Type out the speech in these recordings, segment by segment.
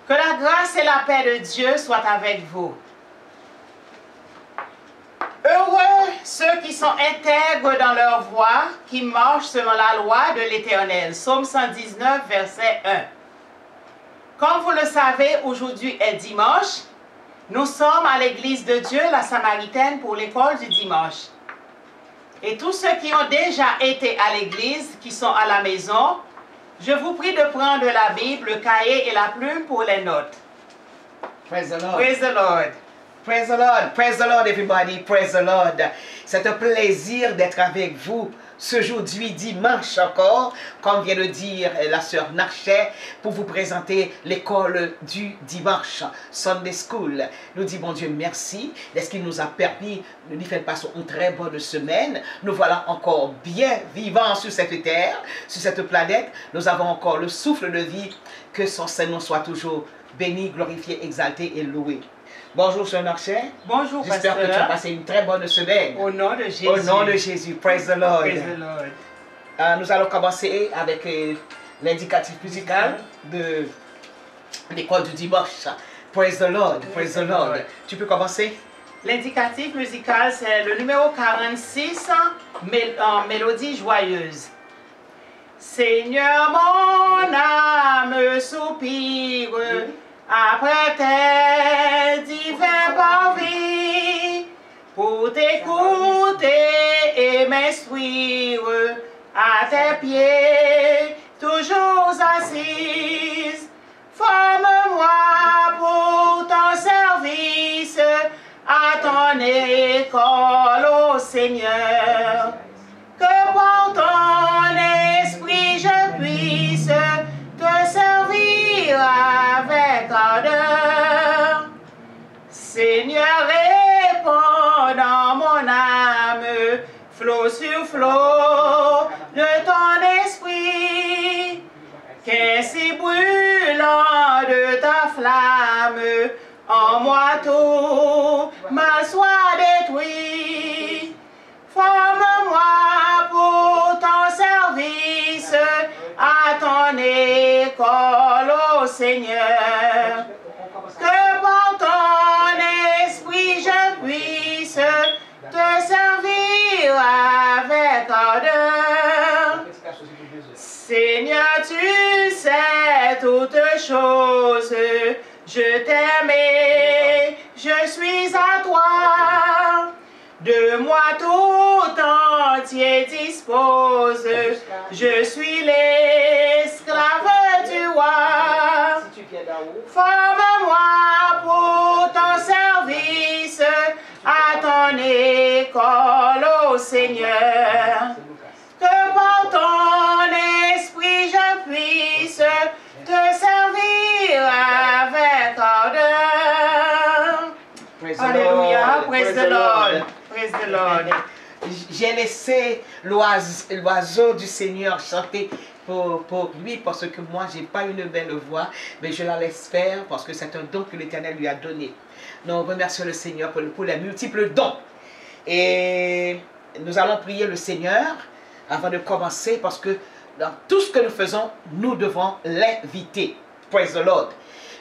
Que la grâce et la paix de Dieu soient avec vous. Heureux ceux qui sont intègres dans leur voie, qui marchent selon la loi de l'Éternel. Psaume 119, verset 1. Comme vous le savez, aujourd'hui est dimanche. Nous sommes à l'église de Dieu, la Samaritaine, pour l'école du dimanche. Et tous ceux qui ont déjà été à l'église, qui sont à la maison, je vous prie de prendre la Bible, le cahier et la plume pour les notes. Praise the Lord. Praise the Lord. Praise the Lord. Praise the Lord, everybody. Praise the Lord. C'est un plaisir d'être avec vous ce aujourd'hui, dimanche encore, comme vient de dire la sœur Narchet, pour vous présenter l'école du dimanche, Sunday School. Nous disons, bon Dieu, merci, est-ce qu'il nous a permis de nous faire passer une très bonne semaine. Nous voilà encore bien vivants sur cette terre, sur cette planète. Nous avons encore le souffle de vie, que son Seigneur soit toujours béni, glorifié, exalté et loué. Bonjour, Sœur Narchet. Bonjour, J'espère que tu as passé une très bonne semaine. Au nom de Jésus. Au nom de Jésus. Praise the Lord. Praise the Lord. Nous allons commencer avec l'indicatif musical de l'école du dimanche. Praise the Lord. Praise the Lord. Tu peux commencer? L'indicatif musical, c'est le numéro 46, en mélodie joyeuse. Seigneur, mon âme soupire après tes divins parvis, pour t'écouter et m'instruire à tes pieds, toujours assise. Forme-moi pour ton service, à ton école, ô Seigneur. Que par ton esprit je puisse te servir avec ardeur. Seigneur, répands dans mon âme, flot sur flot de ton esprit, qu'ainsi brûlant de ta flamme, en moi tout mal soit détruit. Forme-moi pour ton service, à ton école, ô Seigneur. Que par ton esprit je puisse te servir avec ardeur. Seigneur, tu sais toutes choses, je t'aime et je suis à toi. De moi tout entier dispose, je suis l'esclave du roi. Forme-moi pour ton service, à ton école, ô Seigneur. Que par ton esprit je puisse te servir avec ardeur. Alléluia, praise the Lord. Praise the Lord. J'ai laissé l'oiseau du Seigneur chanter pour lui, parce que moi, je n'ai pas une belle voix, mais je la laisse faire parce que c'est un don que l'Éternel lui a donné. Nous remercions le Seigneur pour les multiples dons. Et nous allons prier le Seigneur avant de commencer, parce que dans tout ce que nous faisons, nous devons l'inviter. Praise the Lord.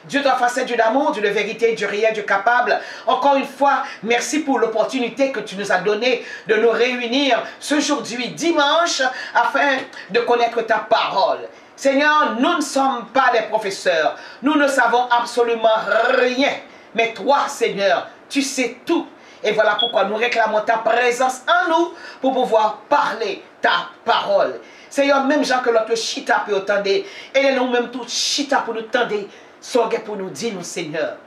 Dieu de facette, Dieu d'amour, Dieu de vérité, Dieu réel, Dieu capable. Encore une fois, merci pour l'opportunité que tu nous as donnée de nous réunir ce aujourd'hui, dimanche, afin de connaître ta parole. Seigneur, nous ne sommes pas des professeurs. Nous ne savons absolument rien. Mais toi, Seigneur, tu sais tout. Et voilà pourquoi nous réclamons ta présence en nous pour pouvoir parler ta parole. Seigneur, même gens que l'autre chita peut entendre, et nous même tout chita pour nous tendre, soyez pour nous dire, nous, Seigneur.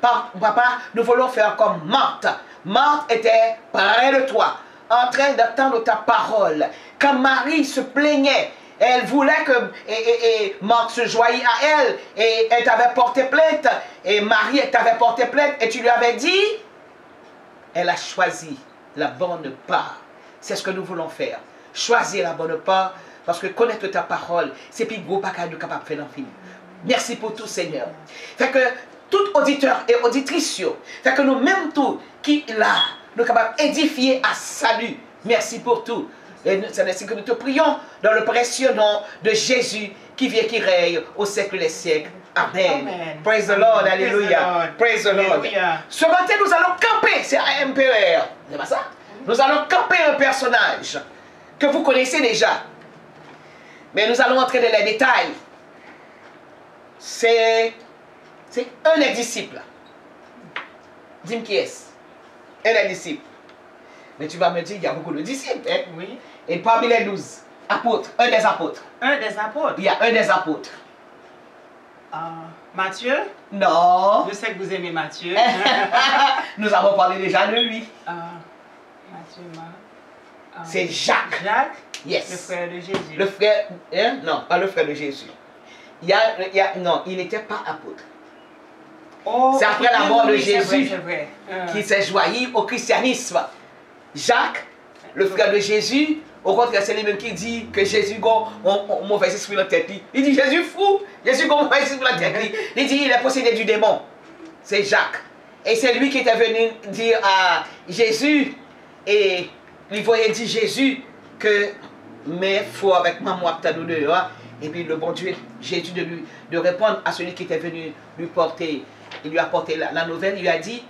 Papa, nous voulons faire comme Marthe. Marthe était près de toi, en train d'attendre ta parole. Quand Marie se plaignait, elle voulait que Marthe se joigne à elle, et elle t'avait porté plainte, et Marie t'avait porté plainte, et tu lui avais dit, elle a choisi la bonne part. C'est ce que nous voulons faire. Choisir la bonne part, parce que connaître ta parole, c'est plus gros pas qu'à nous capable de faire l'infini. Merci pour tout, Seigneur. Fait que tout auditeur et auditrice, fait que nous même tout qui là, nous capables d'édifier à salut. Merci pour tout. Et c'est ainsi que nous te prions dans le précieux nom de Jésus qui vit et qui règne au siècle des siècles. Amen. Amen. Praise the Lord. Praise Alléluia. the Lord. Praise the Lord. Alléluia. Ce matin, nous allons camper. C'est AMPR. C'est pas ça? Nous allons camper un personnage que vous connaissez déjà. Mais nous allons entrer dans les détails. C'est un des disciples. Dis-moi qui est-ce? Un des disciples. Mais tu vas me dire, il y a beaucoup de disciples. Hein? Oui. Et parmi les 12 apôtres, un des apôtres. Un des apôtres. Il y a un des apôtres. Matthieu. Non. Je sais que vous aimez Matthieu. Nous avons parlé déjà de lui. Matthieu, C'est Jacques. Jacques. Yes. Le frère de Jésus. Le frère, hein? Non, pas le frère de Jésus. Non, il n'était pas apôtre. Oh, C'est après la mort de oui, Jésus c'est vrai. qui s'est joint au christianisme. Jacques, le frère de Jésus, au contraire, c'est lui-même qui dit que Jésus a un mauvais esprit dans la tête. Il dit Jésus fou, Jésus a un mauvais esprit dans la tête. Il dit il est possédé du démon. C'est Jacques. Et c'est lui qui était venu dire à Jésus, et il voyait dire Jésus que mais faut avec moi t'as nous dehors. Et puis le bon Dieu, Jésus de répondre à celui qui était venu lui porter, il lui a porté la nouvelle, il lui a dit,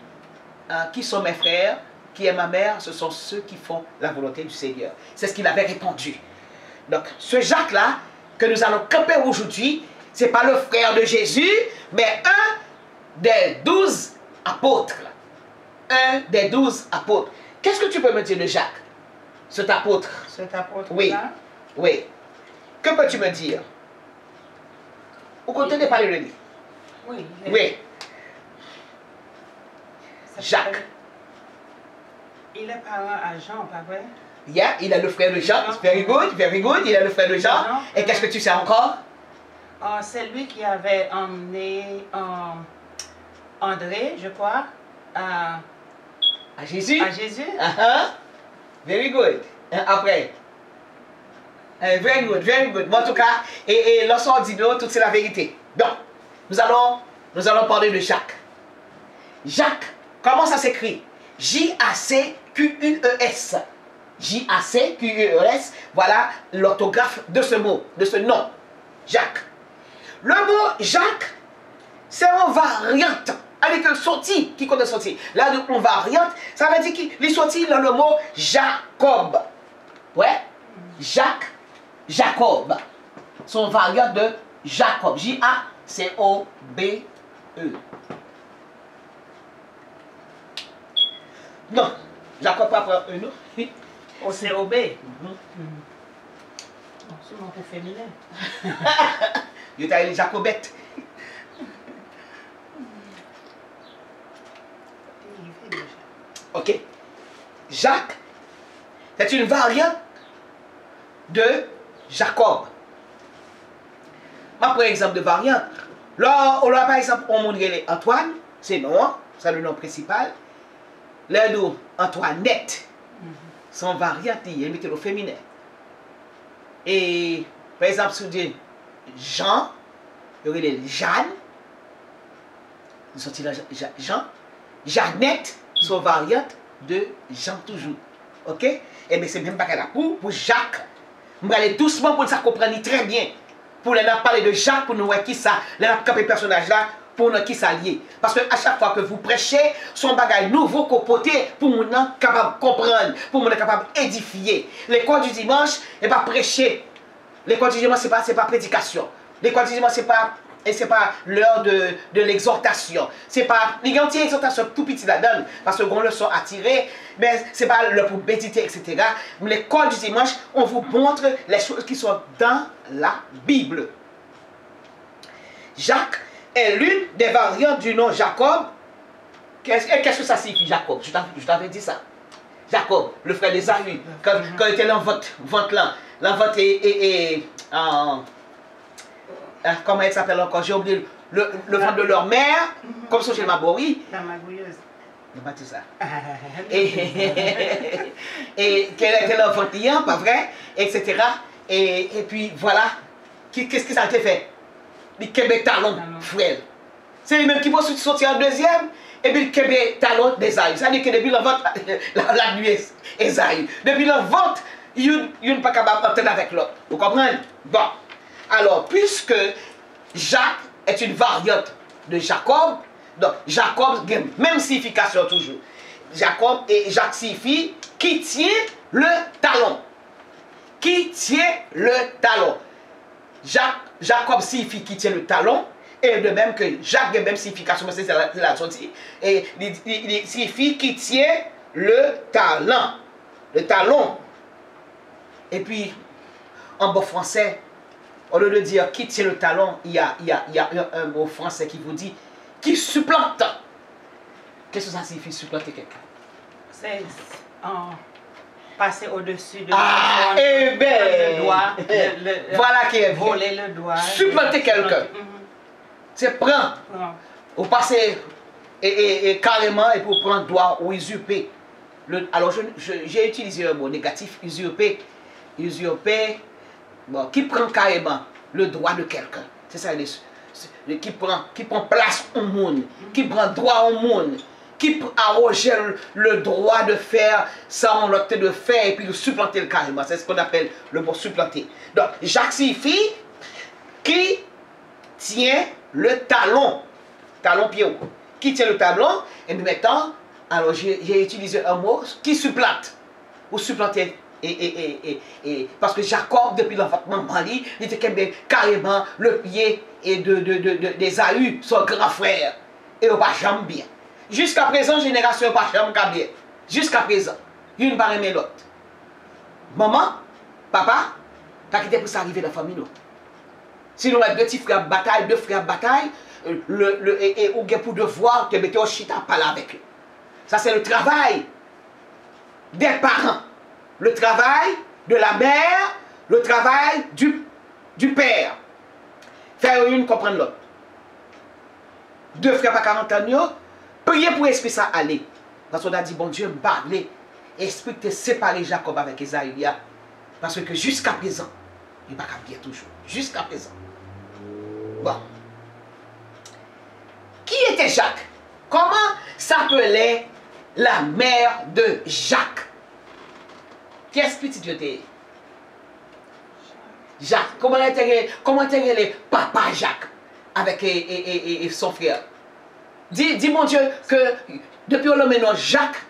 qui sont mes frères, qui est ma mère, ce sont ceux qui font la volonté du Seigneur. C'est ce qu'il avait répondu. Donc ce Jacques-là, que nous allons camper aujourd'hui, ce n'est pas le frère de Jésus, mais un des 12 apôtres. Un des 12 apôtres. Qu'est-ce que tu peux me dire de Jacques, cet apôtre? Cet apôtre-là? Oui, oui. Que peux-tu me dire? Ou côté de parler de lui? Oui. Oui. Jacques. Il est parent à Jean, pas vrai? Yeah, il est le frère de Jean. Very good, very good. Il est le frère de Jean. Et qu'est-ce que tu sais encore? C'est lui qui avait emmené André, je crois, à Jésus. À Jésus. Very good. Après. Very good, very good. Bon, en tout cas, et lorsqu'on dit nous, tout c'est la vérité. Donc, nous allons parler de Jacques. Jacques, comment ça s'écrit? J-A-C-Q-U-E-S. J-A-C-Q-U-E-S. Voilà l'orthographe de ce mot, de ce nom. Jacques. Le mot Jacques, c'est une variante. Avec un sorti, qui connaît sorti. Là, une variante, ça veut dire qu'il est sorti dans le mot Jacob. Ouais? Jacques, Jacob. Son variante de Jacob. J-A-C-O-B-E. Non, Jacob pas prendre un nom. O-C-O-B. C'est mon pour féminin. Il t'a dit Jacobette. Ok. Jacques, c'est une variante de Jacob. Par exemple de variante. Là, par exemple, on montre Antoine, c'est non, c'est le nom principal. Là, nous, Antoinette, son variante, il met le féminin. Et, par exemple, si on dit Jean, il y aurait Jeanne, il sortit là Jean, Jeannette, son variante de Jean toujours. Ok? Et bien, c'est même pas qu'elle a pour Jacques. Je vais aller doucement pour ça comprendre très bien. Pour les parler de Jacques, pour nous voir qui ça, les camper personnage là, pour nous qui ça lié. Parce que à chaque fois que vous prêchez, son bagage nouveau comporté pour nous capable de comprendre, pour nous capable d'édifier. L'école du dimanche n'est pas prêcher. L'école du dimanche, ce n'est pas prédication. L'école du dimanche, c'est pas l'heure de l'exhortation. C'est pas l'égalité exhortation tout petit là-dedans. Parce que on le sont attirés, mais c'est pas l'heure pour méditer, etc. Mais l'école du dimanche, on vous montre les choses qui sont dans la Bible. Jacques est l'une des variantes du nom Jacob. Qu'est-ce que ça signifie Jacob? Je t'avais dit ça. Jacob, le frère d'Ésaü, quand il était dans votre là, la vente comment elle s'appelle encore? J'ai oublié le ventre de leur mère, comme ça chez ma oui. La magouilleuse. Ne pas tout ça. Et qu'elle était l'enfant client, pas vrai, etc. Et puis voilà, qu'est-ce que ça a été fait? Les Québec talon, frère. C'est lui-même qui va sortir en deuxième, et puis le Québec talon d'Ésaü. Ça veut dire que depuis l'enfant, la nuit Ésaü. Depuis l'enfant, il n'est pas capable d'entendre avec l'autre. Vous comprenez? Bon. Alors, puisque Jacques est une variante de Jacob, donc Jacob a même signification toujours. Jacob et Jacques signifie qui tient le talon. Qui tient le talon. Jacob signifie qui tient le talon. Et de même que Jacques a même signification, c'est la sortie. Et il signifie qui tient le talent. Le talon. Et puis, en bon français, au lieu de dire qui tient le talon, il y a un mot français qui vous dit qui supplante. Qu'est-ce que ça signifie supplanter quelqu'un? C'est passer au-dessus de eh ben, le doigt. Voilà qui est voler le doigt. Supplanter quelqu'un. C'est prendre. Ou passer et carrément et pour prendre doigt ou usurper. Alors j'ai utilisé un mot négatif, usurper. Usurper, bon, qui prend carrément le droit de quelqu'un. C'est ça, qui prend place au monde, qui prend droit au monde, qui arroge le droit de faire ça on l'autre de faire et puis de supplanter le carrément. C'est ce qu'on appelle le mot supplanter. Donc, Jacques signifie qui tient le talon. Talon pied haut. Qui tient le talon. Et maintenant, alors j'ai utilisé un mot qui supplante. Ou supplanter. Parce que Jacob, depuis l'enfantement, il était carrément le pied d'Ésaü, son grand frère. Et on va jamais bien. Jusqu'à présent, génération pas jamais bien. Jusqu'à présent. Une par aimer l'autre. Maman, papa, t'as quitté pour s'arriver dans la famille. Si nous avons deux petits frères bataille, deux frères bataille, et ou pour devoir te mettre au chita parler avec eux. Ça, c'est le travail des parents. Le travail de la mère, le travail du père. Faire une comprendre l'autre. Deux frères pas 40 ans, priez pour esprit ça aller. Parce qu'on a dit, bon Dieu, parler. Esprit te séparer Jacob avec Esaü. Parce que jusqu'à présent, il va pas bien toujours. Jusqu'à présent. Bon. Qui était Jacques? Comment s'appelait la mère de Jacques? Qu'est-ce que tu dis? Jacques. Comment était le papa Jacques avec son frère? Dis mon Dieu que depuis on le met notre Jacques,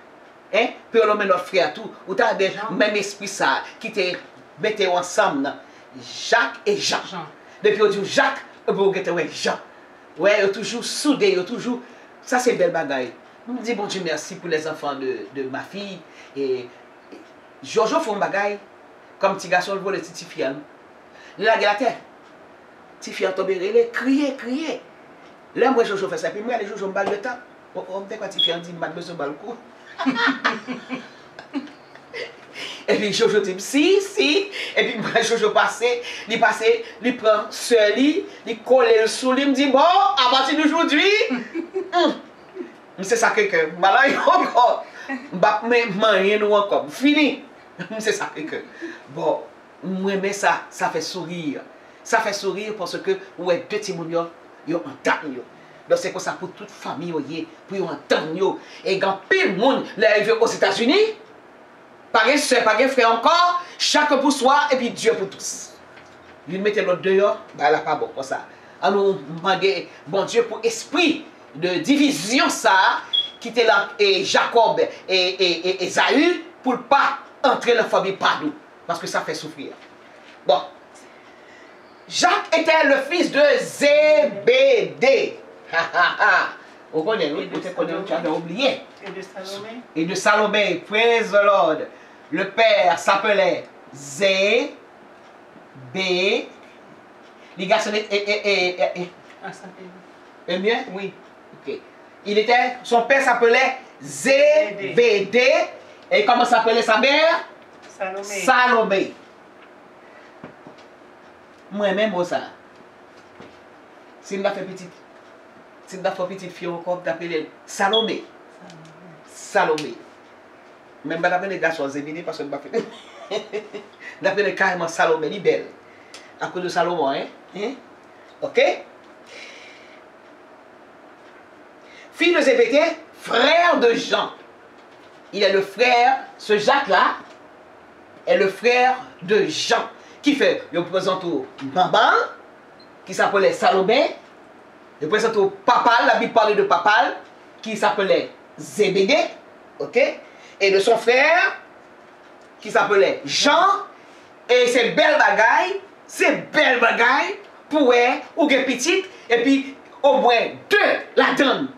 hein, puis on le met notre frère tout, ou t'as des même esprit ça qui te mettait ensemble, Jacques et Jean. Depuis on dit Jacques, vous êtes Jean. Ouais, toujours soudé, toujours. Ça c'est belle bagaille. Je me dis bon Dieu merci pour les enfants de ma fille et Jojo fait un bagaille comme petit garçon le voit le petit fille. Il a la terre. Petit fille tombé, il crier. Là moi Jojo fait ça puis moi les Jojo me balle le temps. On me fait quoi petit fille dit m'a besoin balle coup. Et puis Jojo dit si et puis moi Jojo passé, il prend ce lit, il colle le sous lui me dit bon à partir d'aujourd'hui c'est ça que malade encore. Mais rien ou encore fini. C'est ça que bon moi mais ça fait sourire. Ça fait sourire parce que ouais deux petits mounions yo entendent yo. Donc c'est comme ça pour toute famille pour entendre yo et quand pile monde l'arrivé aux États-Unis pas un soeur pas un frère encore chacun pour soi et puis Dieu pour tous. Vous mettez l'autre dehors bah là pas bon pour ça. Alors demander bon Dieu pour esprit de division ça qui était là et Jacob et Esaü pour ne pas entrer dans la famille pardon parce que ça fait souffrir. Bon. Jacques était le fils de Zébédée. Vous connaissez, oui, peut-être qu'on a oublié. Et de Salomé. Et de Salomé, praise the Lord. Le père s'appelait Zébé. Les garçons et mieux? Oui. Ok. Son père s'appelait Zébédée. Et comment s'appelait sa mère? Salomé. Moi-même, ça. Si je fais petite. Si je fais petite fille encore, t'appelles Salomé. Salomé. Même pas d'appeler les garçons Zébédée parce que je ne fais pas. D'appeler carrément Salomé, elle est belle. À cause de Salomon, hein? Ok? Fille de Zébédée, frère de Jean. Il est le frère, ce Jacques-là, est le frère de Jean, qui fait, il présente au maman, qui s'appelait Salomé. Il présente au papa, la Bible parle de papa, qui s'appelait Zébédée, ok? Et de son frère, qui s'appelait Jean. Et c'est belle bagaille, pour ou une petite, et puis au moins deux la donne.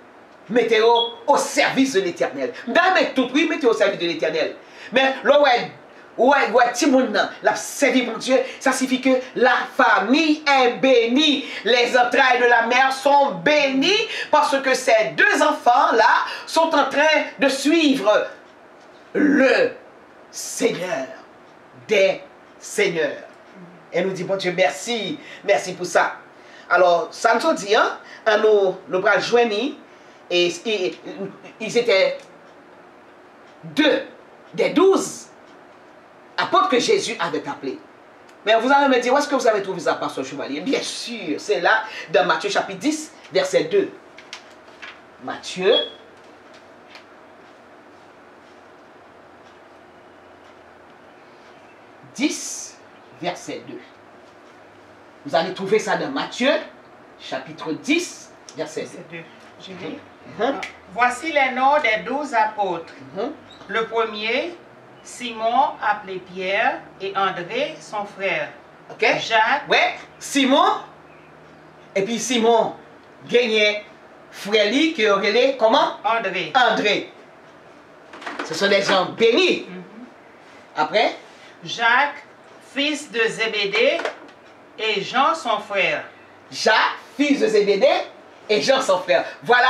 Mettez-vous au service de l'Éternel. Mettez tout, oui, mettez au service de l'Éternel. Mais là, ouais, Timoun, la servi mon Dieu, ça signifie que la famille est bénie. Les entrailles de la mère sont bénies parce que ces deux enfants-là sont en train de suivre le Seigneur des Seigneurs. Et nous dit, bon Dieu, merci, merci pour ça. Alors, ça nous dit, hein, nous bras joignis, et ils étaient des 12 apôtres que Jésus avait appelés. Mais vous allez me dire, où est-ce que vous avez trouvé ça, Pasteur Chevalier? Bien sûr, c'est là, dans Matthieu chapitre 10, verset 2. Matthieu, verset 2. Vous allez trouver ça dans Matthieu, chapitre 10, verset 2. Je lis. Voici les noms des 12 apôtres. Le premier, Simon, appelé Pierre, et André, son frère. Ok? Jacques. Ouais, Simon. Et puis Simon gagnait frère qui aurait comment? André. André. Ce sont des gens bénis. Après? Jacques, fils de Zébédée, et Jean, son frère. Jacques, fils de Zébédée, et Jean, son frère. Voilà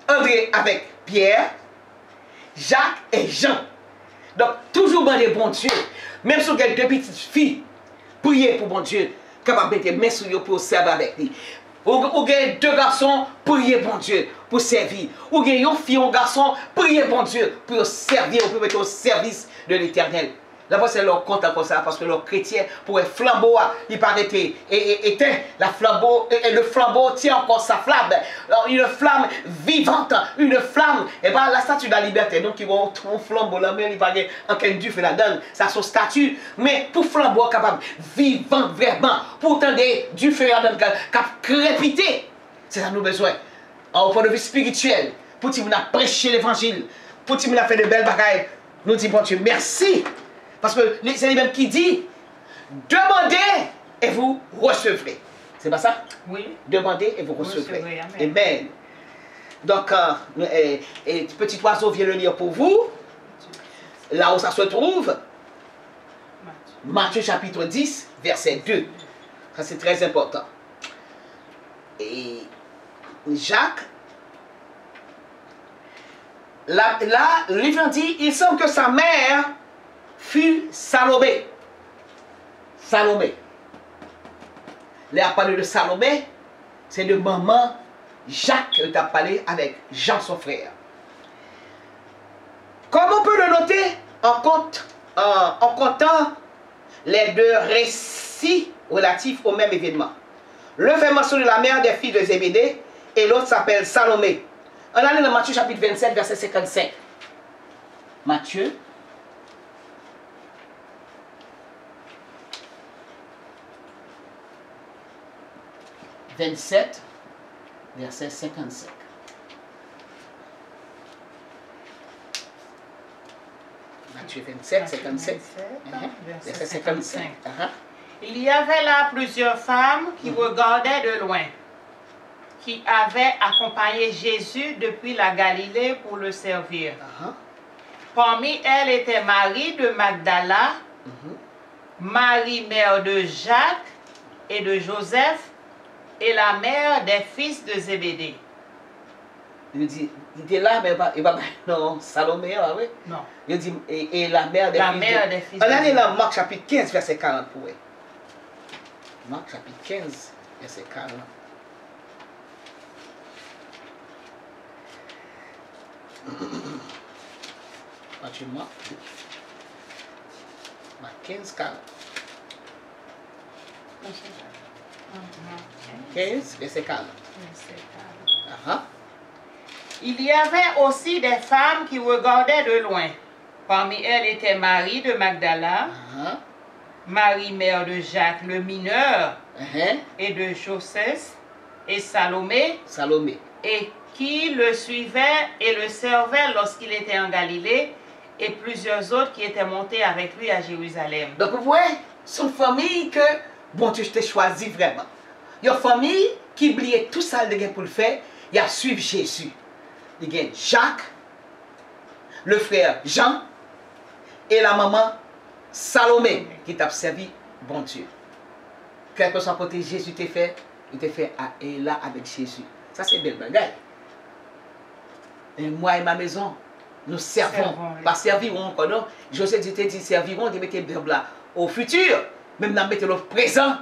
André avec Pierre, Jacques et Jean. Donc, toujours dans les bons Dieu. Même si vous avez deux petites filles, priez pour bon Dieu, capable de mettre main sur eux pour servir avec lui. Ou avez deux garçons, priez bon Dieu pour servir. Ou avez une fille, un garçon, priez bon Dieu pour servir, pour mettre au service de l'Éternel. Là-bas, c'est leur compte comme ça, parce que leurs chrétiens, pour un flambeau, il paraît éteint. La flambeau, et le flambeau tient encore sa flamme. Une flamme vivante, une flamme. Et bien, la statue de la liberté, donc, ils vont un flambeau là, mais il va y avoir un du fait la donne. Ça, son statut. Mais pour flambeau capable, vivant vraiment, pour tendre du feu la donne, capable crépiter. C'est ça nous besoin. Au point de vue spirituel, pour que nous prêcher l'évangile, pour que nous fait de belles bagailles, nous disons, bon Dieu, merci. Parce que c'est lui-même qui dit, demandez et vous recevrez. C'est pas ça? Oui. Demandez et vous recevrez. Amen. Amen. Donc, petit oiseau vient le lire pour vous. Là où ça se trouve, Matthieu chapitre 10, verset 2. Ça c'est très important. Et Jacques, là, le livre dit, il semble que sa mère fut Salomé. Salomé. Là, à parler de Salomé, c'est de maman Jacques qui a parlé avec Jean, son frère. Comme on peut le noter en comptant les deux récits relatifs au même événement. L'un fait mention de la mère des filles de Zébédée et l'autre s'appelle Salomé. On a lu dans Matthieu chapitre 27, verset 55. Matthieu 27, verset 55. Matthieu 27, 57. Verset 55. Il y avait là plusieurs femmes qui regardaient de loin, qui avaient accompagné Jésus depuis la Galilée pour le servir. Parmi elles était Marie de Magdala, Marie mère de Jacques et de Joseph, et la mère des fils de Zébédée. Il dit, il était là, mais il va non, Salomé, oui. Non. Il dit, et la mère des fils de Zébédée. On a dans Marc chapitre 15, verset 40 pour vous. Marc chapitre 15, verset 40. Matthieu, Marc 15, 40. 15, verset 40. Il y avait aussi des femmes qui regardaient de loin. Parmi elles était Marie de Magdala, Marie, mère de Jacques le mineur, Uh-huh. et de Joseph, et Salomé, Salomé. et qui le suivaient et le servaient lorsqu'il était en Galilée, et plusieurs autres qui étaient montés avec lui à Jérusalem. Donc vous voyez, c'est une famille que bon Dieu t'a choisi vraiment. Il y a une famille qui oubliait tout ça pour le faire, il a suivi Jésus. Il y a Jacques, le frère Jean et la maman Salomé qui t'a servi bon Dieu. Quel que soit côté Jésus t'a fait, il t'a fait là avec Jésus. Ça c'est belle bagaille. Et moi et ma maison, nous servons. Pas servirons encore, non. José dit servirons, de mettre le verbe là. Au futur, même dans mettre le présent,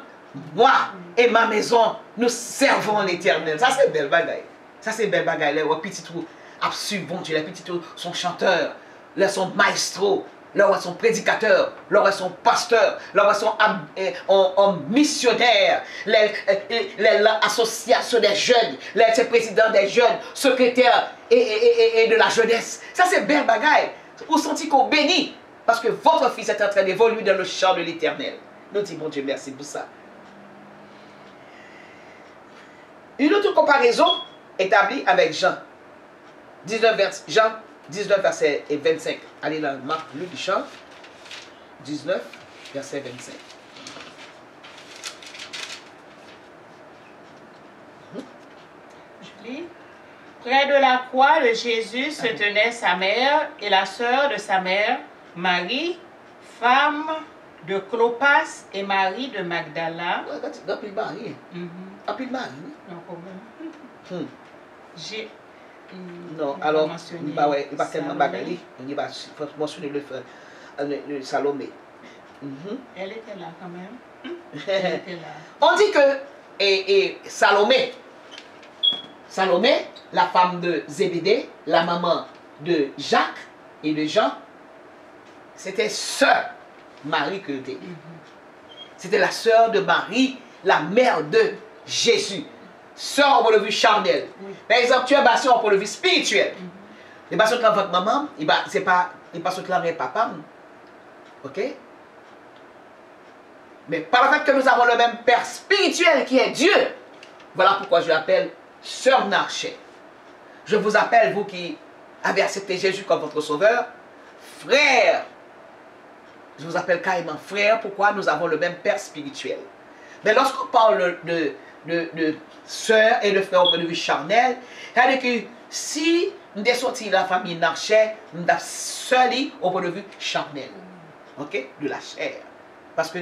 moi et ma maison, nous servons l'Éternel. Ça c'est belle bagaille. Ça c'est belle bagaille. Les petits trous absolument bon Dieu, les petits trous sont chanteurs, les sont maestros, là sont prédicateurs, là sont pasteurs, là sont missionnaires, l'association des jeunes, les présidents des jeunes, secrétaires et de la jeunesse. Ça c'est belle bagaille. Vous sentez qu'on bénit parce que votre fils est en train d'évoluer dans le champ de l'Éternel. Nous disons bon Dieu merci pour ça. Une autre comparaison établie avec Jean 19 verset 25. Allez dans Marc, Luc, Jean 19 verset 25. Je lis. Près de la croix de Jésus se tenait sa mère et la sœur de sa mère, Marie, femme de Clopas et Marie de Magdala. Apple Marie. Apple Marie. J'ai... Non, alors, il va tellement bagailler, il va mentionner le Salomé. Elle était là quand même. Elle était là. On dit que Salomé, la femme de Zébédée, la maman de Jacques et de Jean, c'était sœur Marie que était. C'était la sœur de Marie, la mère de Jésus. Sœur au point de vue charnel. Par exemple, tu es basé au point de vue spirituel. Les basses avec votre maman, c'est pas les basses avec papa. Ok? Mais par le fait que nous avons le même Père spirituel qui est Dieu, voilà pourquoi je l'appelle Sœur Narchet. Je vous appelle, vous qui avez accepté Jésus comme votre sauveur, frère. Je vous appelle carrément frère. Pourquoi? Nous avons le même Père spirituel. Mais lorsqu'on parle de sœur et de frère au point de vue charnel, c'est-à-dire que si nous sommes sortis de la famille Narchet, nous sommes seuls au point de vue charnel. Ok? De la chair. Parce que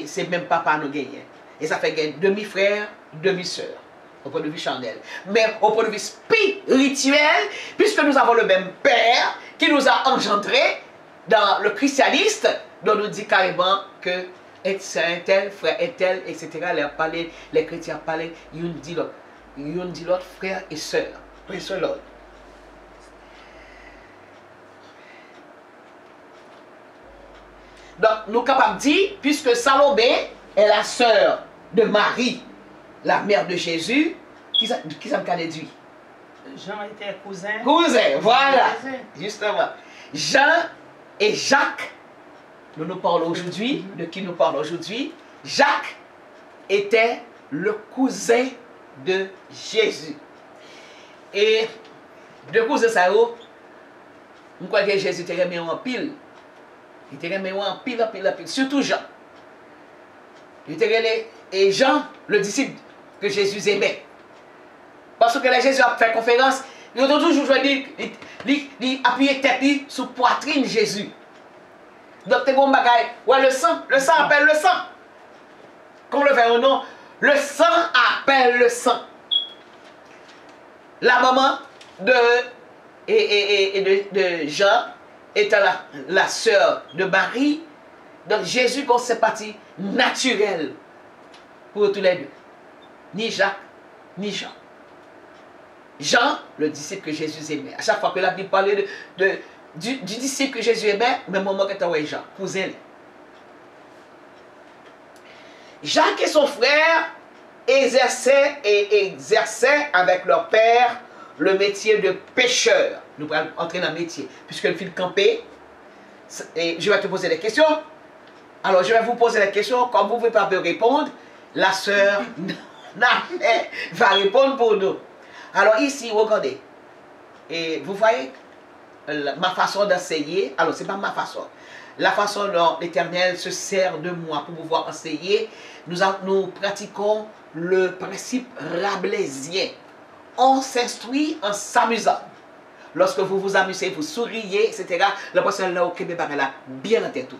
c'est même papa nous gagne. Et ça fait gagner demi-frère, demi-sœur. Au point de vue charnel. Mais au point de vue spirituel, puisque nous avons le même Père qui nous a engendrés dans le christianisme, dont nous dit carrément que c'est un tel, frère est tel, etc. Les chrétiens parlent, ils disent l'autre, frère et sœur. Frère et sœur l'autre. Donc, nous sommes capables de dire, puisque Salomé est la sœur de Marie, la mère de Jésus, qui ça me déduit? Jean était cousin. Cousin, voilà. Justement. Jean et Jacques, nous parlons aujourd'hui, de qui nous parlons aujourd'hui. Jacques était le cousin de Jésus. Et de cousins ça, je crois que Jésus était remis en pile. Il était remis en pile, en pile, en pile. Surtout Jean. Il était et Jean, le disciple que Jésus aimait. Parce que là, Jésus a fait conférence, il a toujours dit, il appuyait tête sur poitrine Jésus. Donc, c'est bon bagaille. Ouais, le sang appelle le sang. Qu'on le fait ou non, le sang appelle le sang. La maman de Jean étant la sœur de Marie. Donc, Jésus, comme c'est parti naturel pour tous les deux. Ni Jacques, ni Jean. Jean, le disciple que Jésus aimait. À chaque fois que la Bible parlait du disciple que Jésus aimait, même moment que tu as Jean, cousin. Jacques et son frère exerçaient avec leur père le métier de pêcheur. Nous allons entrer dans le métier. Puisque le fil campé, et je vais te poser des questions. Alors, je vais vous poser la question. Comme vous ne pouvez pas me répondre, la sœur va répondre pour nous. Alors, ici, regardez. Et vous voyez ma façon d'enseigner. Alors, ce n'est pas ma façon. La façon dont l'Éternel se sert de moi pour pouvoir enseigner. Nous pratiquons le principe rabelaisien. On s'instruit en s'amusant. Lorsque vous vous amusez, vous souriez, etc. La personne là au Québec, là, bien en tête tout.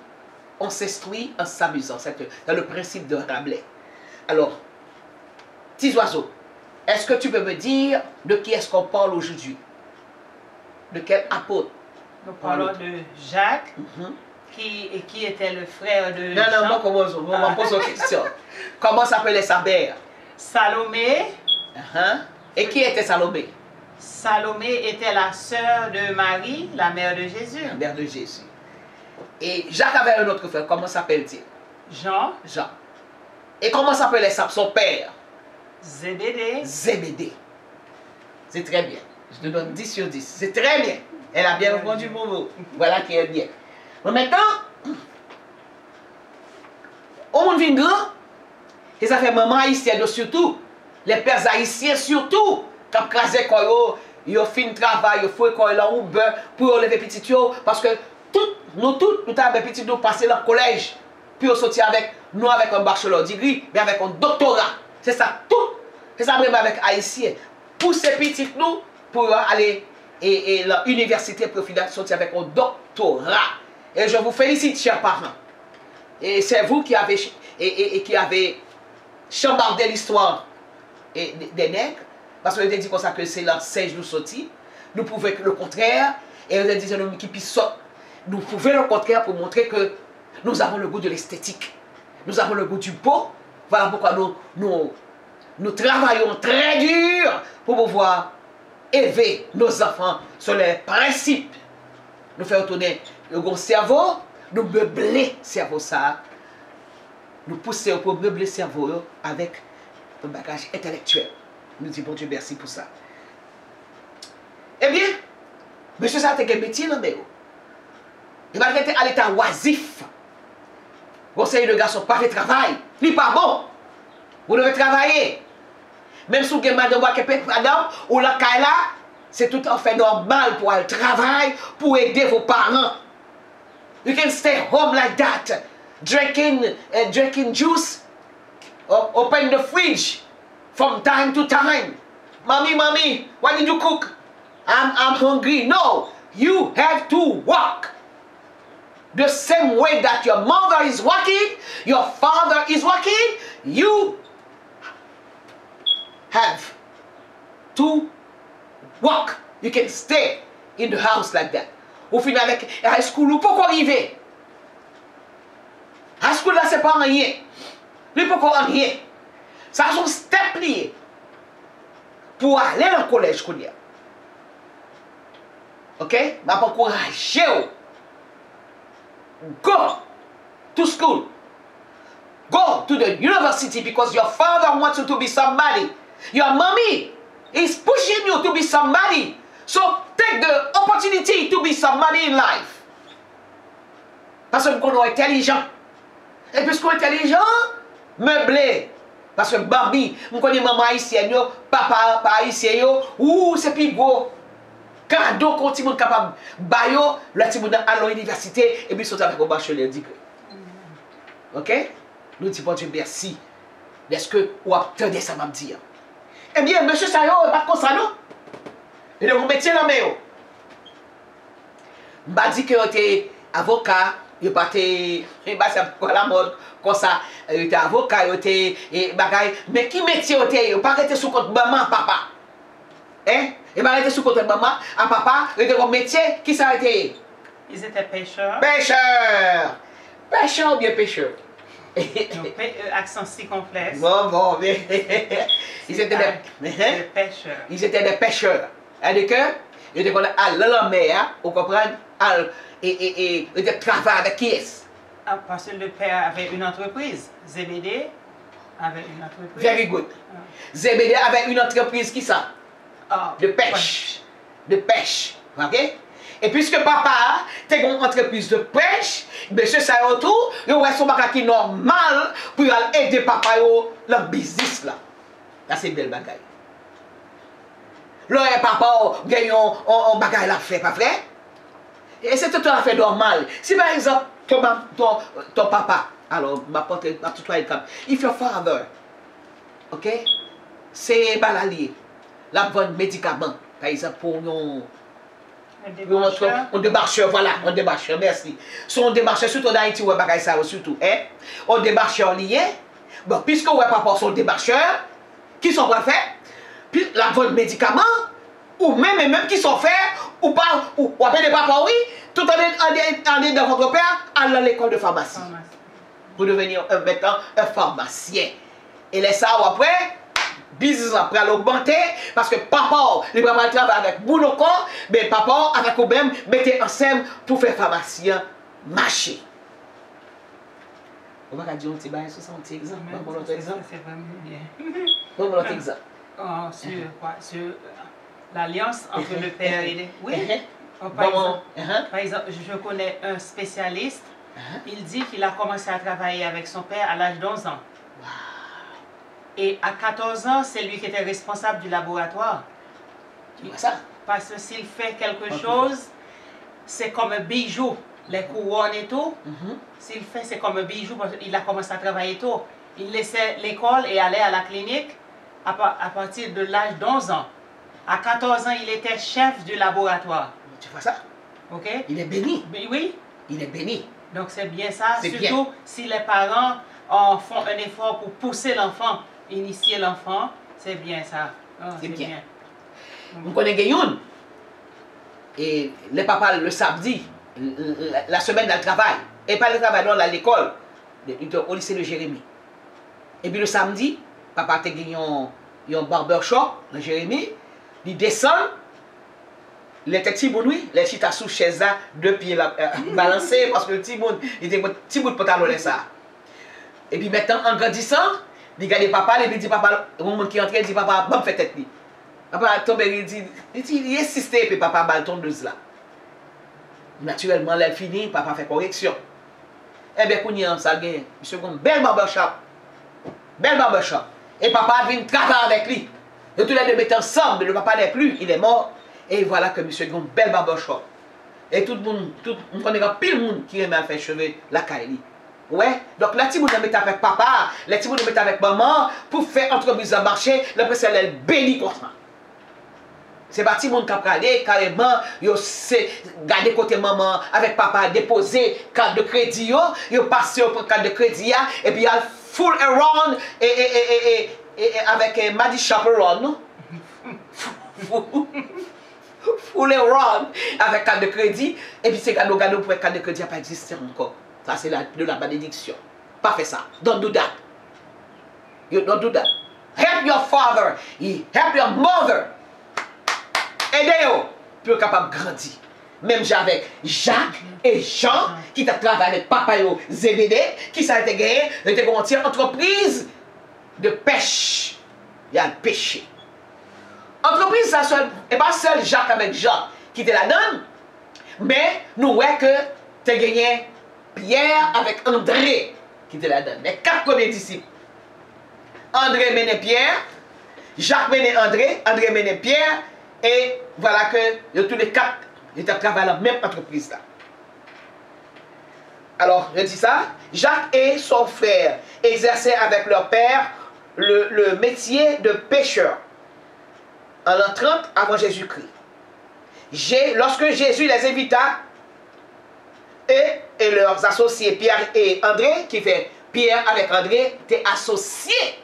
On s'instruit en s'amusant. C'est le principe de Rabelais. Alors, petits oiseaux, est-ce que tu peux me dire de qui est-ce qu'on parle aujourd'hui? De quel apôtre? Nous parlons de Jacques, qui était le frère de Non, Jean. non, on pose une question. Comment s'appelait sa mère? Salomé. Et qui était Salomé? Salomé était la sœur de Marie, la mère de Jésus. La mère de Jésus. Et Jacques avait un autre frère, comment s'appelle-t-il? Jean. Jean. Et comment s'appelait son père? Zébédée. Zébédée. C'est très bien. Je te donne 10 sur 10. C'est très bien. Elle a bien répondu pour vous. Voilà qui est bien. Mais maintenant, au monde vient grand, et ça fait maman haïtienne surtout, les pères haïtiens surtout, quand crasé quoi yo fin travail, yo faut quoi là ou beurre pour lever petit yo, parce que nous avons petit nous passer dans le collège, puis on sortir avec nous avec un bachelor degree, mais avec un doctorat. C'est ça tout. C'est ça même avec haïtien. Pour ces petits nous pour aller et l'université pour sortir avec un doctorat. Et je vous félicite, chers parents. Et c'est vous qui avez qui avez chambardé l'histoire des nègres. Parce que vous avez dit comme ça que c'est là 16 nous sortis. Nous pouvons que le contraire. Et vous avez dit qui puisse nous pouvons le contraire pour montrer que nous avons le goût de l'esthétique. Nous avons le goût du beau. Voilà pourquoi nous travaillons très dur pour pouvoir élever nos enfants sur les principes. Nous faire tourner le bon cerveau, nous meubler le cerveau ça. Nous pousser pour meubler le cerveau avec un bagage intellectuel. Nous disons, bon Dieu, merci pour ça. Eh bien, monsieur, ça a été un métier, non, mais il va être à l'état oisif. Vous savez, le garçon pas fait travail. Il n'est pas bon. Vous devez travailler. Même si vous avez madame ou la kaila, c'est tout à fait normal pour aller travailler, pour aider vos parents. You can stay home like that, drinking juice, open the fridge from time to time. Mommy, why did you cook? I'm hungry. No, you have to work. The same way that your mother is working, your father is working, you have to work. You can stay in the house like that. Au final, avec high school, vous pouvez arriver. High school là, c'est pas rien. Vous pouvez rien. Ça, c'est un step lié pour aller dans le collège. Ok? Je vais encourager. Go to school. Go to the university because your father wants you to be somebody. Your mommy is pushing you to be somebody. So take the opportunity to be somebody in life. Parce que nous sommes intelligents. Et puisqu'on est intelligent, meublé. Parce que Bambi, nous connaissons maman haïtienne, papa haïtien, ou c'est plus beau. Cadeau qu'on est capable de bailler, le petit monde à l'université, et puis sauter avec un bachelor degré. Ok? Nous disons, bon Dieu, merci. Est-ce que vous attendez ça, m'a dit? Eh bien, monsieur Sayo, pas comme ça, non? Et vous mettez la main. Je dis que vous êtes avocat, vous êtes la mode, comme ça, vous êtes avocat, vous êtes bagaille. Mais qui métier vous êtes? Vous ne pas sous compte maman, papa. Hein? Et pas arrêter sous côté de maman, à papa, et de mon métier, qui ça a été? Ils étaient pêcheurs. Pêcheurs! Pêcheurs ou bien pêcheurs? Accent circonflexe. Bon, mais ils étaient des pêcheurs. Ils étaient des pêcheurs. C'est-à-dire que, ils étaient à la mer, vous comprenez? Et ils travaillent avec qui est-ce? Parce que le père avait une entreprise. Zébédée avait une entreprise. Very good. Zébédée avait une entreprise qui ça? De pêche. De pêche. Ok? Et puisque papa a une entreprise de pêche, monsieur ça autour, il y a son bagage qui est normal pour aider papa dans le business là. Là c'est belle bagaille. Là papa gagne un bagage là fait pas vrai? Et c'est tout à fait normal. Si par exemple ton papa, alors ma porte tout exemple, if your father, OK? C'est balalier. La bonne médicament, par exemple pour on démarcheur, voilà, on démarcheur, merci. Son démarcheur, surtout dans Haïti, on va ça surtout, hein? On démarcheur lié, bon, puisque on va pas son démarcheur, qui sont pas faits, puis la bonne médicament, ou même qui sont faits, ou pas, ou appelez papa, oui, tout en est dans votre père, à l'école de pharmacie. Pour devenir maintenant un pharmacien. Et les ça, après, business après l'augmenter parce que papa il va pas travailler avec boulot mais papa avec eux même mettez ensemble pour faire pharmacien marché. On va dire un petit bail sur son petit exemple. C'est vraiment bien. Bon l'autre exemple. Oh, sur l'alliance entre le père et les... Oui. Par exemple, je connais un spécialiste. Il dit qu'il a commencé à travailler avec son père à l'âge d'11 ans. Et à 14 ans, c'est lui qui était responsable du laboratoire. Tu vois ça? Parce que s'il fait quelque chose, c'est comme un bijou. Les couronnes et tout, s'il fait, c'est comme un bijou parce qu'il a commencé à travailler tôt. Il laissait l'école et allait à la clinique à partir de l'âge d'11 ans. À 14 ans, il était chef du laboratoire. Tu vois ça? OK? Il est béni. Oui. Il est béni. Donc c'est bien ça. Surtout bien. Si les parents font un effort pour pousser l'enfant, initier l'enfant, c'est bien ça. Oh, c'est bien. Vous connaissez Gayoun? Et les papas le samedi, la semaine, dans le travail. Et pas le travail, non, à l'école, au lycée de Jérémie. Et puis le samedi, papa a gagné un barbershop, le Jérémie. Il descend. Il était petit bon, oui, les chita sous chaise là, deux pieds balancés, parce que le petit bon, il était petit bout de pantalon ça. Et puis maintenant, en grandissant, il regarde papa, il dit papa, le monde qui entre, il dit papa, bon, fait tête. Papa tombe, il insiste, puis papa balle tondeuse là. Naturellement, elle finit, papa fait correction. Eh bien, qu'on y a, ça gagne. Monsieur Gon, belle barbershop. Belle barbershop. Et papa vient travailler avec lui. Et tous les deux mettent ensemble, le papa n'est plus, il est mort. Et voilà que monsieur Gon, belle barbershop. Et tout le monde, on connaît pile monde qui aime faire cheveux la Kaili. Ouais, donc la petite monde met avec papa, la petite monde met avec maman pour faire entreprise à marché, le président elle béni comme ça. C'est pas petit monde qui a parlé carrément, yo c'est garder côté maman avec papa déposer carte de crédit yo passer pour carte de crédit et puis il y a full around et avec Madi Chaperon. Full around avec carte de crédit et puis c'est cadeau pour carte de crédit n'a pas existé encore. Ça, c'est de la bénédiction. Pas fait ça. Don't do that. You don't do that. Help your father. Help your mother. Aidez-vous pour être capable de grandir. Même avec Jacques et Jean, qui t'a travaillé avec papa et Zébédée, qui ça a été gagné, ils ont été une entreprise de pêche. Il y a le péché. Entreprise, ça n'est pas seul Jacques avec Jean qui était là-dedans, mais nous voyons que tu as gagné Pierre avec André qui était là-dedans. Les 4 premiers disciples. André menait Pierre, Jacques menait André, André menait Pierre, et voilà que tous les 4 étaient travaillés dans la même entreprise là. Alors, je dis ça, Jacques et son frère exerçaient avec leur père le métier de pêcheur en l'an 30 avant Jésus-Christ. Lorsque Jésus les invita, et leurs associés Pierre et André, qui fait Pierre avec André, étaient associés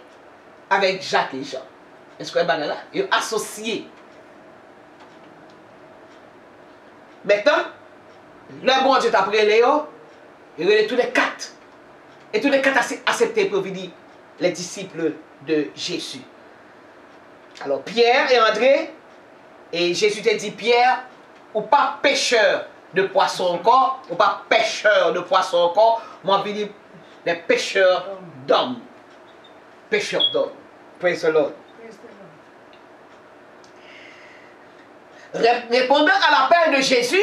avec Jacques et Jean. Est-ce que vous là? Ils sont associés. Maintenant, le bon Dieu t'a pris Léo, il y a tous les 4. Et tous les 4 acceptés pour venir les disciples de Jésus. Alors Pierre et André, et Jésus t'a dit Pierre, ou pas pêcheur de poissons encore, ou pas pêcheur de poissons encore, moi je dis les pêcheurs d'hommes. Pêcheurs d'hommes. Praise the Lord. Répondant à l'appel de Jésus,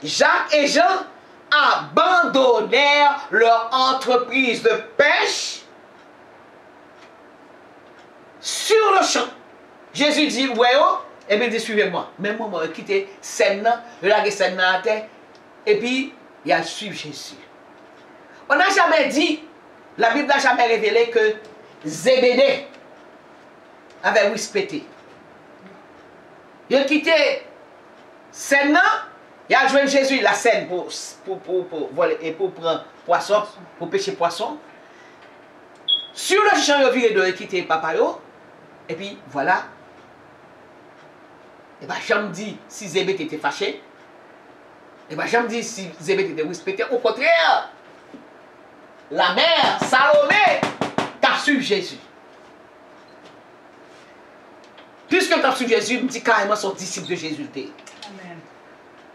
Jacques et Jean abandonnèrent leur entreprise de pêche sur le champ. Jésus dit, ouais, et bien il dit, suivez-moi. Même moi, je quitte scène, je lâche scène à terre, et puis il a suivi Jésus. On n'a jamais dit, la Bible n'a jamais révélé que Zébédée avait respecté. Il a quitté scène, il a joué Jésus la scène pour voler et pour prendre poisson, pour pêcher poisson. Sur le champ, il a viré de quitter papa, et puis voilà. Et bien, j'aime dit si Zébédée était fâché. Et bien, j'aime dit si Zébédée était respecté. Au contraire, la mère Salomé t'a suivi Jésus. Puisque t'a suivi Jésus, il me dit carrément son disciple de Jésus. Amen.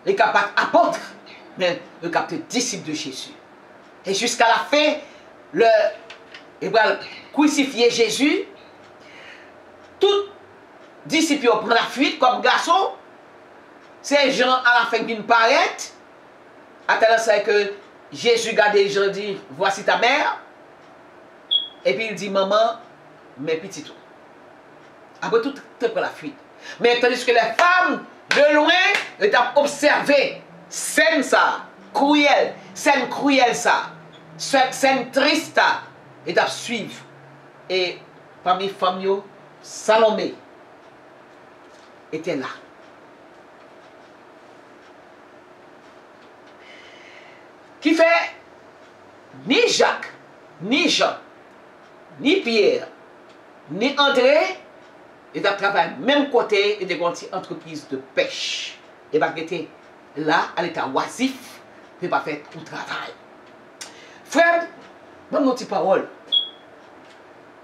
Il n'est pas apôtre, mais il est disciple de Jésus. Et jusqu'à la fin, il va crucifier Jésus. Tout disciples prennent la fuite comme garçon. Ces gens à la fin d'une paraître. À tel point que Jésus garde les gens dit, voici ta mère. Et puis il dit, maman, mes petits tout. Après tout, tu prends la fuite. Mais tandis que les femmes, de loin, elles ont observé scène ça, cruelle, scène cruelle ça, scène triste ça, elles ont suivi. Et parmi les femmes, Salomé était là. Qui fait ni Jacques, ni Jean, ni Pierre, ni André, ils ont travaillé même côté et des entreprises de pêche. Et bien, était là, à l'état oisif, et pas faire un travail. Frère, dans nos petites paroles,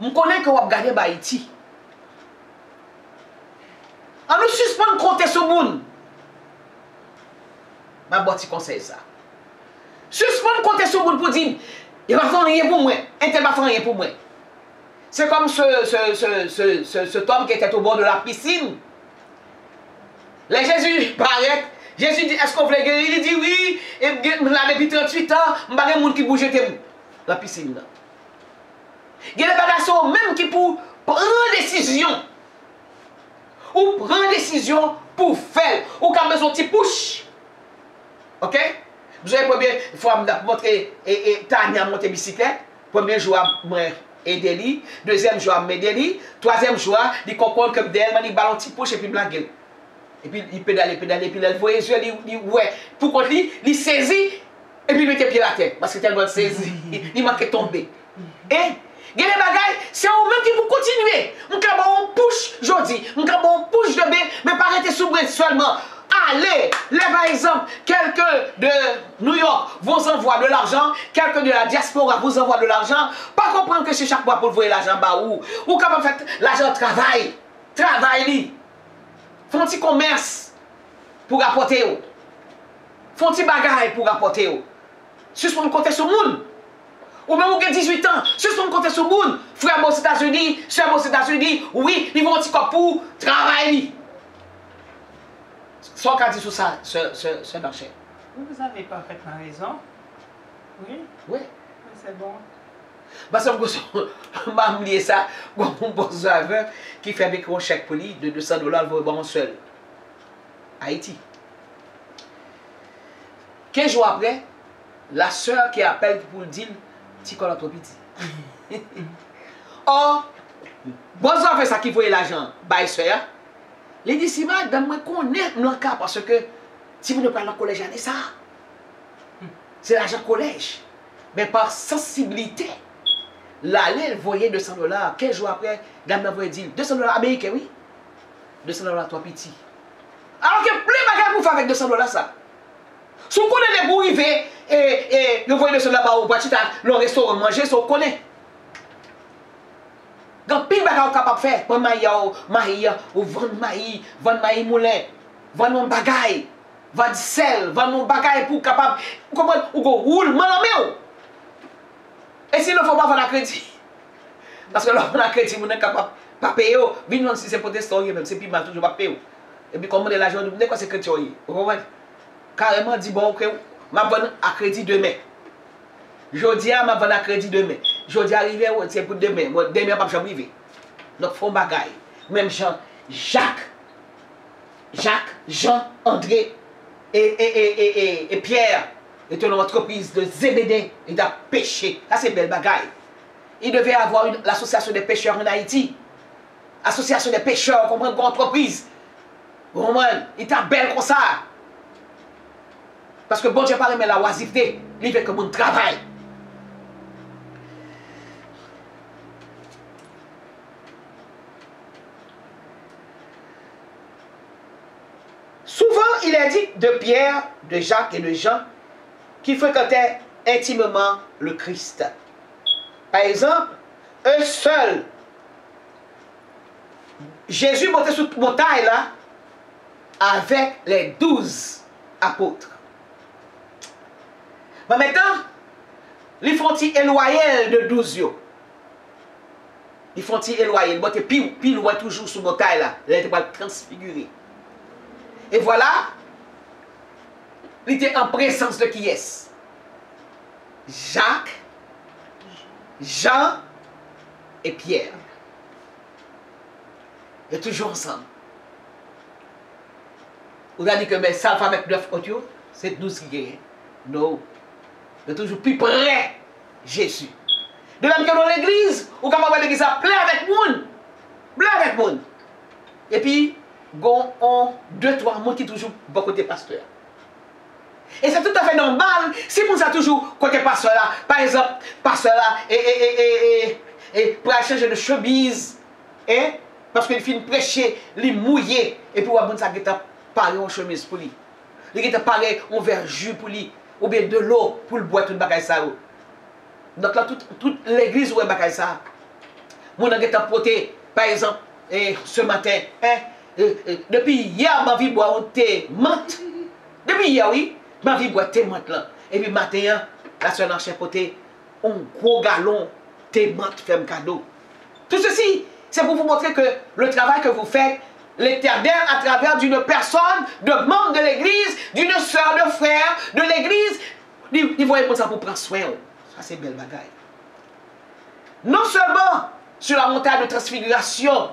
je connais que vous regardez Haïti. On nous suspend de compter sur le monde. Je vais vous conseil ça. Suspend de compter sur le monde pour dire, il va faire rien pour moi, un tel va faire rien pour moi. C'est comme cet homme qui était au bord de la piscine. Là, Jésus paraît. Jésus dit, est-ce qu'on veut guérir? Il dit oui. Et là, depuis 38 ans, je ne sais pas de qui bouge la piscine. Il y a des bagages même qui pour prendre décision. Ou prendre décision pour faire. Ou quand besoin de petit push. Ok? Vous avez première fois montrer Tania monter bicyclette. Premier jour, aider lui, deuxième jour m'aider lui, troisième jour il comprend comme d'elle, il ballon petit poche et puis blague. Et puis il pédale, puis il voit les yeux, il ouais, pour contre lui, il saisit et puis il met pied à la tête parce que tellement saisi, il manque de tomber. Et il y a des bagages, c'est au même qui vous continuez. On a un push aujourd'hui, on a un push de bain, mais pas arrêter sous seulement. Allez, par exemple, quelqu'un de New York vous envoie de l'argent, quelqu'un de la diaspora vous envoie de l'argent, pas comprendre que c'est chaque mois pour vous voyer l'argent bas ou capable faire l'argent travail, font petit commerce pour apporter, font petit bagaille pour apporter, suspendre compter sur le monde. Ou même vous avez 18 ans, suspendre compter sur le monde, frère aux États-Unis, soeur aux États-Unis, oui, ils vont un petit coup pour travailler. Sans qu'à dire sur ça, ce marché. Vous avez parfaitement raison. Oui. Oui. C'est bon. Parce que je m'a oublié ça, mon boss qui fait avec un chèque pour lui de $200 pour bon seul. Haïti. 15 jours après, la soeur qui appelle pour le dire, tu connais trop petit. Or, boss fait ça qui voyait l'argent, bah soeur. Les dit, si madame, moi connais mon cas parce que si vous ne parlez pas dans le collège, ça. C'est l'argent collège. Mais par sensibilité, l'aller, elle voyait $200. 15 jours après, dame m'a dit $200 américains, oui. $200 toi petit. Alors que plein de bagages pour faire avec $200 ça. Si vous connaissez les bouts arrivés et vous voyez $200 là-bas au boîtier, le restaurant manger, si vous connaissez. Quand pile bagage capable de faire, prendre maïs, ou vendre maïs moulin, vendre mon bagaille, vendre sel, vendre mon bagaille pour capable, comprendre, ou go roule malamé. Et si ne faut pas vendre à crédit, parce que l'on a crédit, on est capable de pas payer, venez si c'est pour des stories même, c'est plus mal toujours pas payer. Et puis comment l'argent, vous savez quoi c'est crédit, vous comprenez? carrément dit, bon, ok, m'a vendre à crédit demain. Je dis à m'a vendre à crédit demain. Je dis arrivé, c'est pour demain. Moi, demain, pas jamais arriver. Donc, faut bagaille. Même Jean, Jacques, Jean, André et Pierre étaient une entreprise de Zébédée et de péché. Ça, c'est belle bagaille. Il devait avoir l'association des pêcheurs en Haïti. Association des pêcheurs, comprendre, une entreprise. Il était belle comme ça. Parce que bon Dieu parle, mais la oisiveté, il veut que mon travail. Souvent, il est dit de Pierre, de Jacques et de Jean qui fréquentaient intimement le Christ. Par exemple, eux seuls, Jésus montait sur la montagne là, avec les 12 apôtres. Mais maintenant, ils font éloigner de 12 yo. Ils font éloigner, ils montent pile loin toujours sur la montagne là, ils étaient pas transfigurés. Et voilà, il était en présence de qui est-ce? Jacques, Jean et Pierre. Ils sont toujours ensemble. Vous avez dit que mais ça va avec 9 autres, c'est 12 qui gagnent. Non. Ils sont toujours plus près Jésus. De même que dans l'église, vous pouvez voir l'église plein avec monde. Plein avec monde. Et puis, gon on 2-3 mots qui toujours bon côté pasteur. Et c'est tout à fait normal si vous avez toujours côté pasteur là, par exemple, pasteur là et pour changer de chemise, hein, parce qu'il finit prêcher, il mouillé et puis vous avez parlé en chemise pour lui. Il a parlé en verre jus pour lui ou bien de l'eau pour le boire tout le bagage ça. Donc là toute l'église où est bagage ça. Mon a porté par exemple ce matin, hein, depuis hier, ma vie boit un thé menthe. Depuis hier, oui, ma vie boit thé menthe là. Et puis matin, la soeur n'a porté un gros galon thé menthe fait un cadeau. Tout ceci, c'est pour vous montrer que le travail que vous faites, l'Éternel, à travers d'une personne, de membre de l'église, d'une soeur, de frère, de l'église, il va pour ça pour prendre soin. Ça, c'est belle bagaille. Non seulement sur la montagne de transfiguration,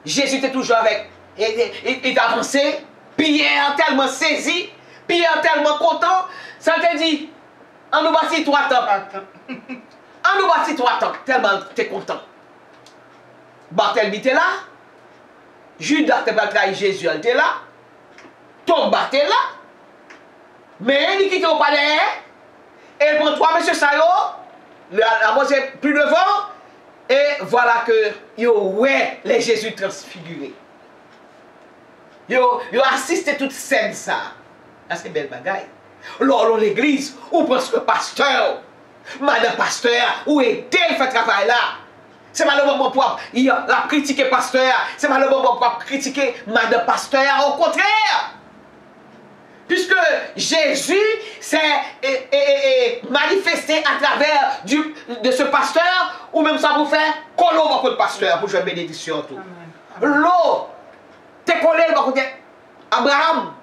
Jésus était toujours avec. Il avancé, Pierre tellement saisi, Pierre tellement content, ça te dit, on nous bâtit 3 temps. On nous bâtit 3 temps, tellement tu es content. Barthélemy était là, Judas te va trahir Jésus, elle était là, Thomas était là, mais il quitte au palais, et pour 3 messieurs Sayo, la voix est plus devant, et voilà que ouais, les Jésus transfigurés. Yo assisté toute scène ça. C'est belle bagaille. Lors l'église, ou presque pasteur, madame pasteur, où est-elle fait travail là? C'est malheureusement propre. Il a critiqué pasteur. C'est malheureusement propre critiquer madame pasteur. Au contraire. Puisque Jésus s'est manifesté à travers de ce pasteur, ou même ça vous fait coller beaucoup de pasteur pour jouer bénédiction tout. L'eau, t'es collé le côté Abraham.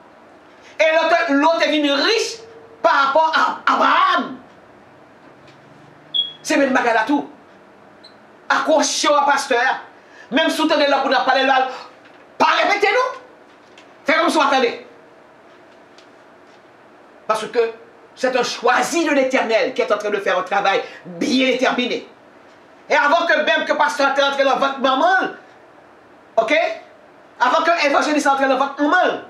Et l'autre est venu riche par rapport à Abraham. C'est même bagarre là tout. Accroché au pasteur. Même si vous êtes là pour nous parler là, pas répétez-nous. Faites comme si vous attendez. Parce que c'est un choisi de l'Éternel qui est en train de faire un travail bien déterminé. Et avant que même que pasteur entre dans votre maman, ok? Avant que l'évangéliste entre dans votre maman,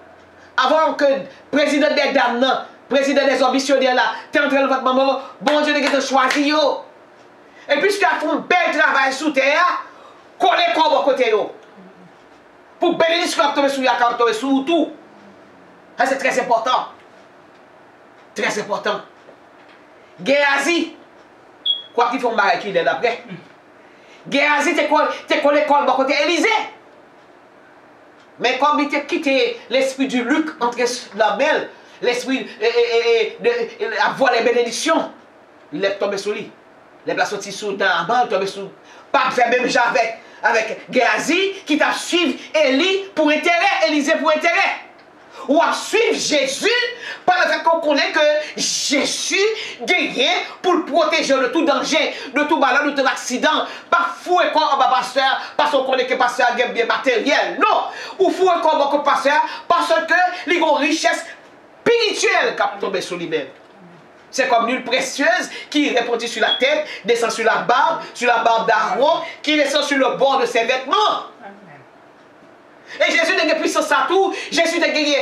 avant que président des dames, président des ambitionnaires là, entre dans votre maman, bon Dieu a choisi yo. Et puisqu'il a fait un bel travail sous terre, collez comme à côté yo. Pour bénédiction tomber sur la tomber sur tout. Ça c'est très important. Très important. Géasi, quoi qu'il faut me qui est d'après. Géasi, t'es collé comme à côté Élysée. Mais comme il t'a quitté l'esprit du Luc entre la belle, l'esprit à voir les bénédictions, il est tombé sur lui. Il est sorti sous la balle, tombé sous. Pas faire même déjà avec Géasi qui t'a suivi Élie pour intérêt, Élisée pour intérêt. ou à suivre Jésus par le fait qu'on connaît que Jésus guérit pour le protéger de tout danger, de tout malheur, de tout accident. Pas fou et comme un pasteur parce qu'on connaît que le pasteur a bien matériel. Non, ou fou et comme un pasteur parce que il a une richesse spirituelle qui a tombé sur lui-même. C'est comme l'huile précieuse qui répandit sur la tête, descend sur la barbe d'Aaron, qui descend sur le bord de ses vêtements. Et Jésus n'a pas puissance à tout. Jésus n'a gagné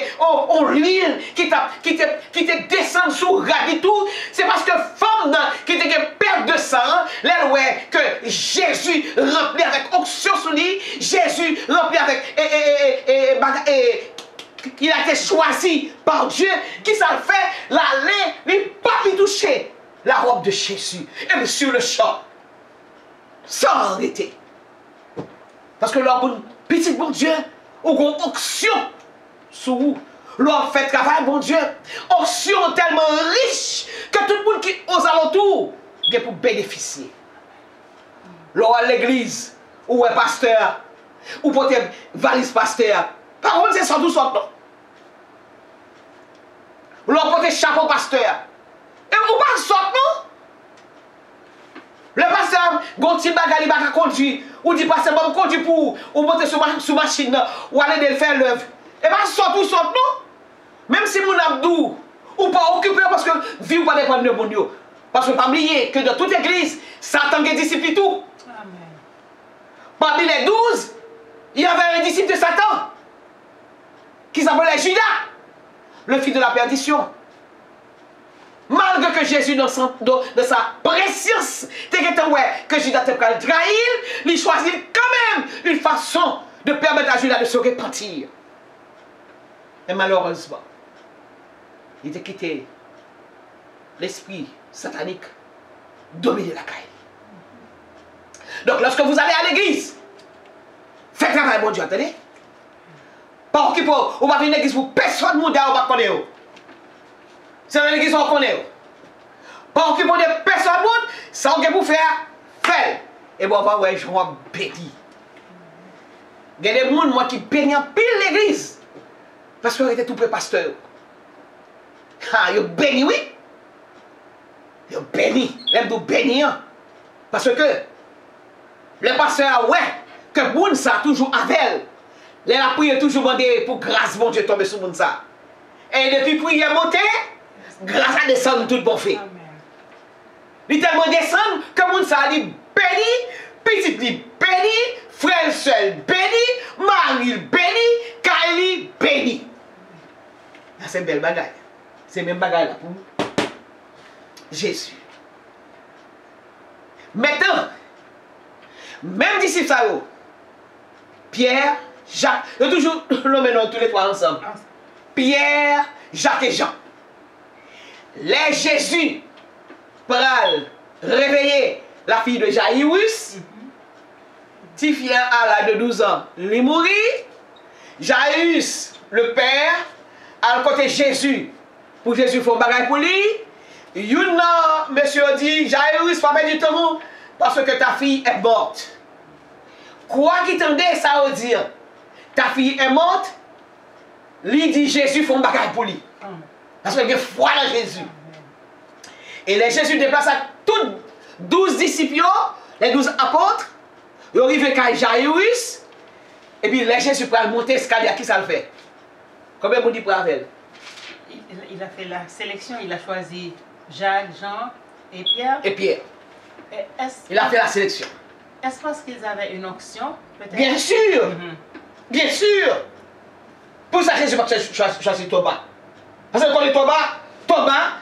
l'huile qui te descend sur rabis tout. C'est parce que femme qui te perte de sang, là ouais que Jésus rempli avec onction sur lui, Jésus rempli avec il a été choisi par Dieu, qui ça le fait, l'aller, il pas lui toucher la robe de Jésus. Et sur le champ, sans arrêter. Parce que leur petit bon Dieu, ou une onction sur vous, leur fait travail, bon Dieu, onction tellement riche que tout le monde qui est aux alentours est pour bénéficier. Leur à l'église, ou un pasteur, ou peut-être valise pasteur. Par contre, c'est sans tout son nom. Ou l'on porte chapeau pasteur. Et ou pas son nom. Le pasteur, gonti bagali baka conduit. Ou dit pasteur, bon conduit pour ou monter sur machine ou aller de faire l'œuvre. Et pas son tout son nom. Même si mon abdou ou pas occupé parce que vie ou pas dépendre de mon Dieu. Parce que pas oublier que dans toute église, Satan est disciple tout. Amen. Parmi les 12, il y avait un disciple de Satan qui s'appelait Judas, le fils de la perdition. Malgré que Jésus, dans sa préscience, que Judas te trahir, il choisit quand même une façon de permettre à Judas de se repentir. Et malheureusement, il a quitté l'esprit satanique dominer la caille. Donc lorsque vous allez à l'église, faites travail, mon Dieu, attendez. Pas occupé, on va venir à l'église pour personne ne va connaître. C'est dans l'église qu'on connaît. Pas occupé de personne, ça on vous faire, faire. Et bon, bah ouais, je vois béni. Il y a des gens moi qui bénissent en pile l'église. Parce qu'on était tout près pasteur. Ah, ils béni, oui. Ils béni. Ils ont béni. Parce que le pasteur, ouais, que moun ça toujours avec. La prière toujours demandé pour grâce, mon Dieu, tomber sur moun ça. Et depuis prière montée, grâce à descendre tout bon fait. Il tellement descend que moun ça dit béni, petit li béni, frère seul béni, mari béni, Kylie béni. C'est une belle bagaille. C'est même bagaille là pour Jésus. Maintenant, même disciples ça, Pierre, Jacques, ils ont toujours le maintenant tous les trois ensemble. Pierre, Jacques et Jean. Les Jésus pral réveiller la fille de Jairus, petit fille à l'âge de 12 ans, il mourit. Jairus, le père, à côté Jésus, pour Jésus faire un bagage pour lui. Yon monsieur dit, Jairus, pas du temps parce que ta fille est morte. Quoi qu'il tendait, ça veut dire, ta fille est morte, lui dit Jésus fait un bagage pour lui. Parce qu'il y a foi dans Jésus. Et les Jésus déplacent à tous 12 disciples, les 12 apôtres, ils arrivent à Jairus, et puis les Jésus pour monter l'escalier, à qui ça le fait? Combien vous dites pour elle? Il a fait la sélection, il a choisi Jacques, Jean et Pierre. Et Pierre. Il a fait la sélection. Est-ce parce qu'ils avaient une onction, peut-être? Bien sûr! Bien sûr! Pour ça, Jésus n'a pas choisi Thomas. Parce que quand on est Thomas,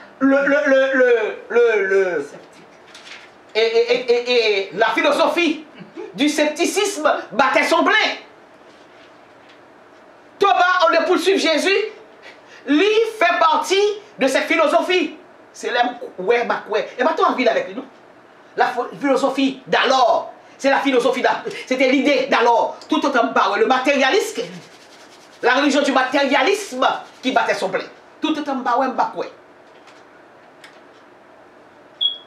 et la philosophie du scepticisme battait son plein. Thomas, on le poursuit Jésus, lui fait partie de cette philosophie. C'est l'homme ouais, bah ouais. Et maintenant, on vit avec lui, non? La philosophie d'alors, c'est la philosophie d'alors, c'était l'idée d'alors, tout autant bas, le matérialisme, la religion du matérialisme qui battait son plein. Tout autant bas, ouais.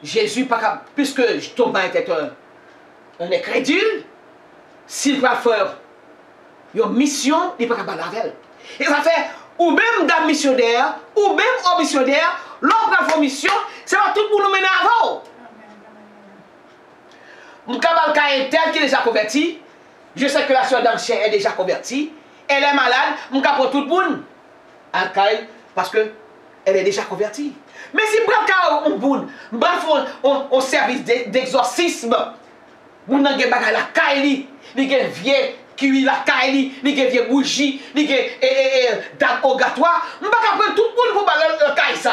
Jésus, puisque Thomas était un incrédule, s'il va faire une mission, il ne peut pas la faire. Et ça fait ou même dame missionnaire, ou même homme missionnaire, l'homme prend une mission, c'est pas tout pour nous mener avant. Mon camarade est tel qui est déjà converti. Je sais que la soeur d'Anchère est déjà convertie. Elle est malade, mon cap pour tout le monde. Parce que elle est déjà convertie. Mais si on boule, on service d'exorcisme, on n'a pas la caille, il y a vieux cuit la caille, il y a vieux bougie, il y a dame ogatoire, on ne peut pas prendre tout le monde pour parler de caille ça.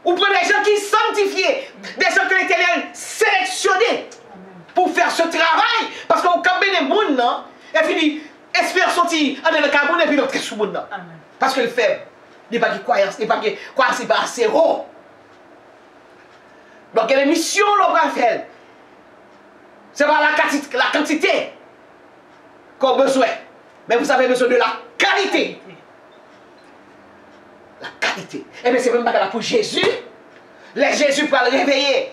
Ou prenez des gens qui sont sanctifiés, des gens que l'Éternel sélectionnés pour faire ce travail, parce qu'on campe des gens, non? Et puis, espère sortir en le carbone et puis l'autre sous le monde. Parce que le faible, il n'y a pas de croyance, il n'y a pas de croyance, il n'est pas assez haut. Donc, il y a des missions qu'on va faire. Ce n'est pas la quantité qu'on a besoin, mais vous avez besoin de la qualité. La qualité. Et bien, c'est même pas pour Jésus. Les Jésus pour réveiller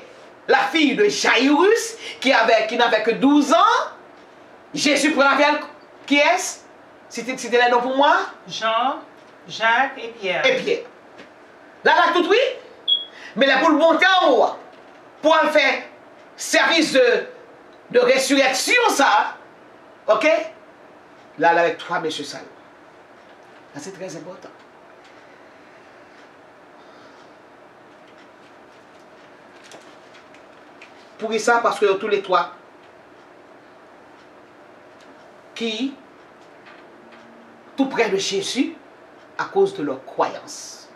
la fille de Jairus qui n'avait que 12 ans. Jésus pour réveiller qui est-ce? C'était les noms pour moi? Jean, Jacques et Pierre. Et Pierre. Là, tout oui. Mais là, pour le monter en haut, pour faire service de résurrection, ça, ok? Là, avec 3 messieurs salauds. Là, c'est très important. Pour ça, parce que tous les 3 qui, tout près de Jésus, à cause de leur croyance.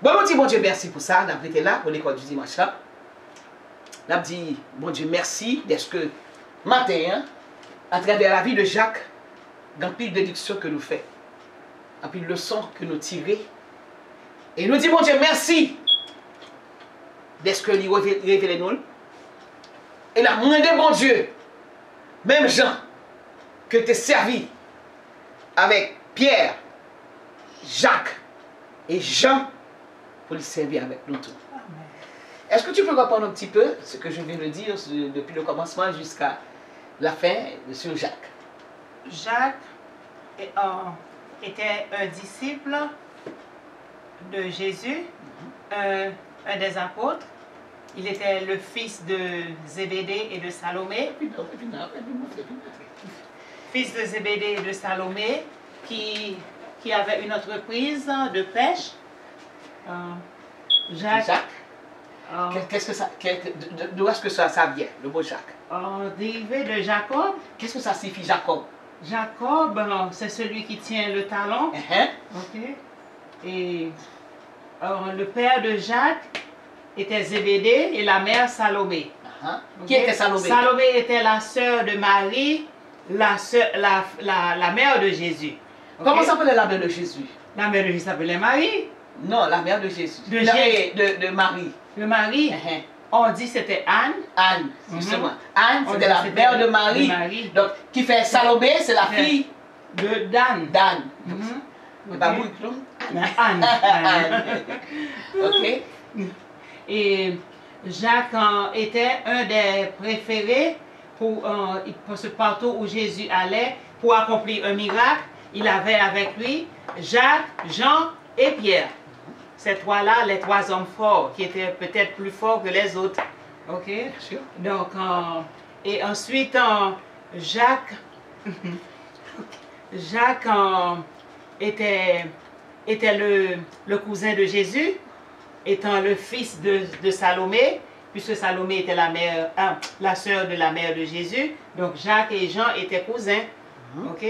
Bon, on dit, bon Dieu, merci pour ça. On a été là pour l'école du dimanche. On a dit, bon Dieu, merci d'être que matin, hein, à travers la vie de Jacques, dans pile de déductions que nous faisons, dans pile de leçons que nous tirons. Et nous dit, bon Dieu, merci d'être que nous révélons nous. Et la demandé, bon Dieu, même Jean, que tu es servi avec Pierre, Jacques et Jean, pour les servir avec nous tous. Est-ce que tu peux reprendre un petit peu ce que je viens de dire depuis le commencement jusqu'à la fin sur Jacques? Jacques était un disciple de Jésus, un des apôtres. Il était le fils de Zébédée et de Salomé. Fils de Zébédée et de Salomé, qui avait une entreprise de pêche. Jacques. Qu'est-ce que ça, d'où est-ce que ça vient, le mot Jacques? Dérivé de Jacob. Qu'est-ce que ça signifie Jacob? Jacob, c'est celui qui tient le talon. Ok. Et le père de Jacques était Zébédée et la mère Salomé. Okay. Qui était Salomé? Salomé était la sœur de Marie, la mère de Jésus. Okay. Comment s'appelait la mère de Jésus? La mère de Jésus s'appelait Marie. Non, la mère de Jésus. De Marie. De Marie. On dit c'était Anne. Anne, justement. Anne, c'était la mère de Marie. Donc, qui fait Salomé, c'est la fille de Dan. Dan. Anne. Ok. Et Jacques était un des préférés pour ce partout où Jésus allait pour accomplir un miracle. Il avait avec lui Jacques, Jean et Pierre. Ces 3-là, les 3 hommes forts, qui étaient peut-être plus forts que les autres. Ok? Bien sûr. Donc, et ensuite, Jacques était le cousin de Jésus, étant le fils de Salomé, puisque Salomé était la sœur de la mère de Jésus. Donc, Jacques et Jean étaient cousins. Ok?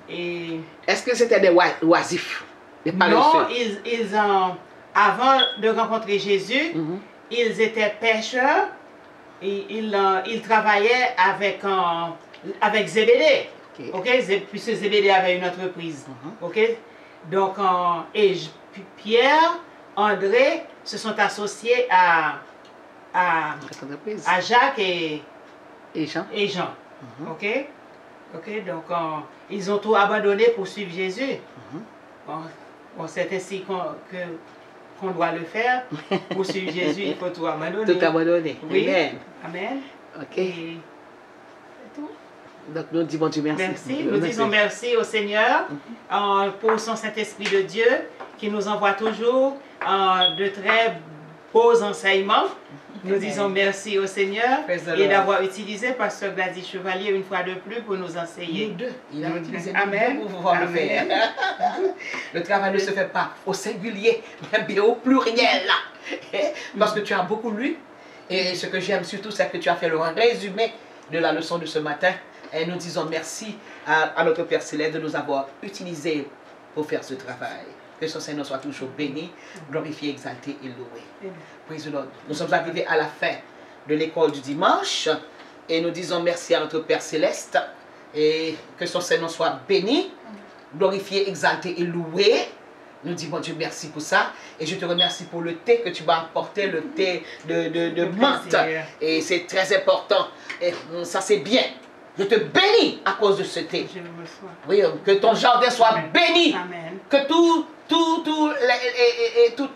Et est-ce que c'était des oisifs? Non, avant de rencontrer Jésus, ils étaient pêcheurs et ils travaillaient avec Zébédée. Okay. Puisque Zébédée avait une entreprise. Donc, et Pierre, André se sont associés à Jacques et Jean. Donc, ils ont tout abandonné pour suivre Jésus. Bon, c'est ainsi qu'on doit le faire. Pour suivre Jésus, il faut tout abandonner. Tout abandonner. Oui. Amen. Amen. Ok. Et c'est tout. Donc nous disons Dieu merci. Merci. Nous disons merci au Seigneur pour son Saint-Esprit de Dieu qui nous envoie toujours de très beaux enseignements. Nous disons merci au Seigneur et d'avoir utilisé Pasteur Gladys Chevalier une fois de plus pour nous enseigner. Nous deux. Il a utilisé Amen. nous deux pour pouvoir le faire. Le travail ne se fait pas au singulier, mais bien au pluriel. Parce que tu as beaucoup lu. Et ce que j'aime surtout, c'est que tu as fait le résumé de la leçon de ce matin. Et nous disons merci à notre Père Céleste de nous avoir utilisés pour faire ce travail. Que son Seigneur soit toujours béni, glorifié, exalté et loué. Praise the Lord. Nous sommes arrivés à la fin de l'école du dimanche et nous disons merci à notre Père Céleste et que son Seigneur soit béni, glorifié, exalté et loué. Nous disons Dieu merci pour ça et je te remercie pour le thé que tu m'as apporté, le thé de menthe. Et c'est très important et ça c'est bien. Je te bénis à cause de ce thé. Je le reçois. Oui, que ton jardin soit béni. Amen. Que toutes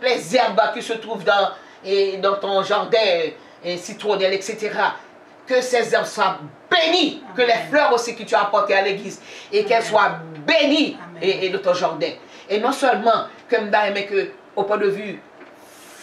les herbes qui se trouvent dans ton jardin, citronnelle, etc., que ces herbes soient bénies. Amen. Que les fleurs aussi que tu as apportées à l'église, et qu'elles soient bénies et de ton jardin. Et non seulement, comme mais que au point de vue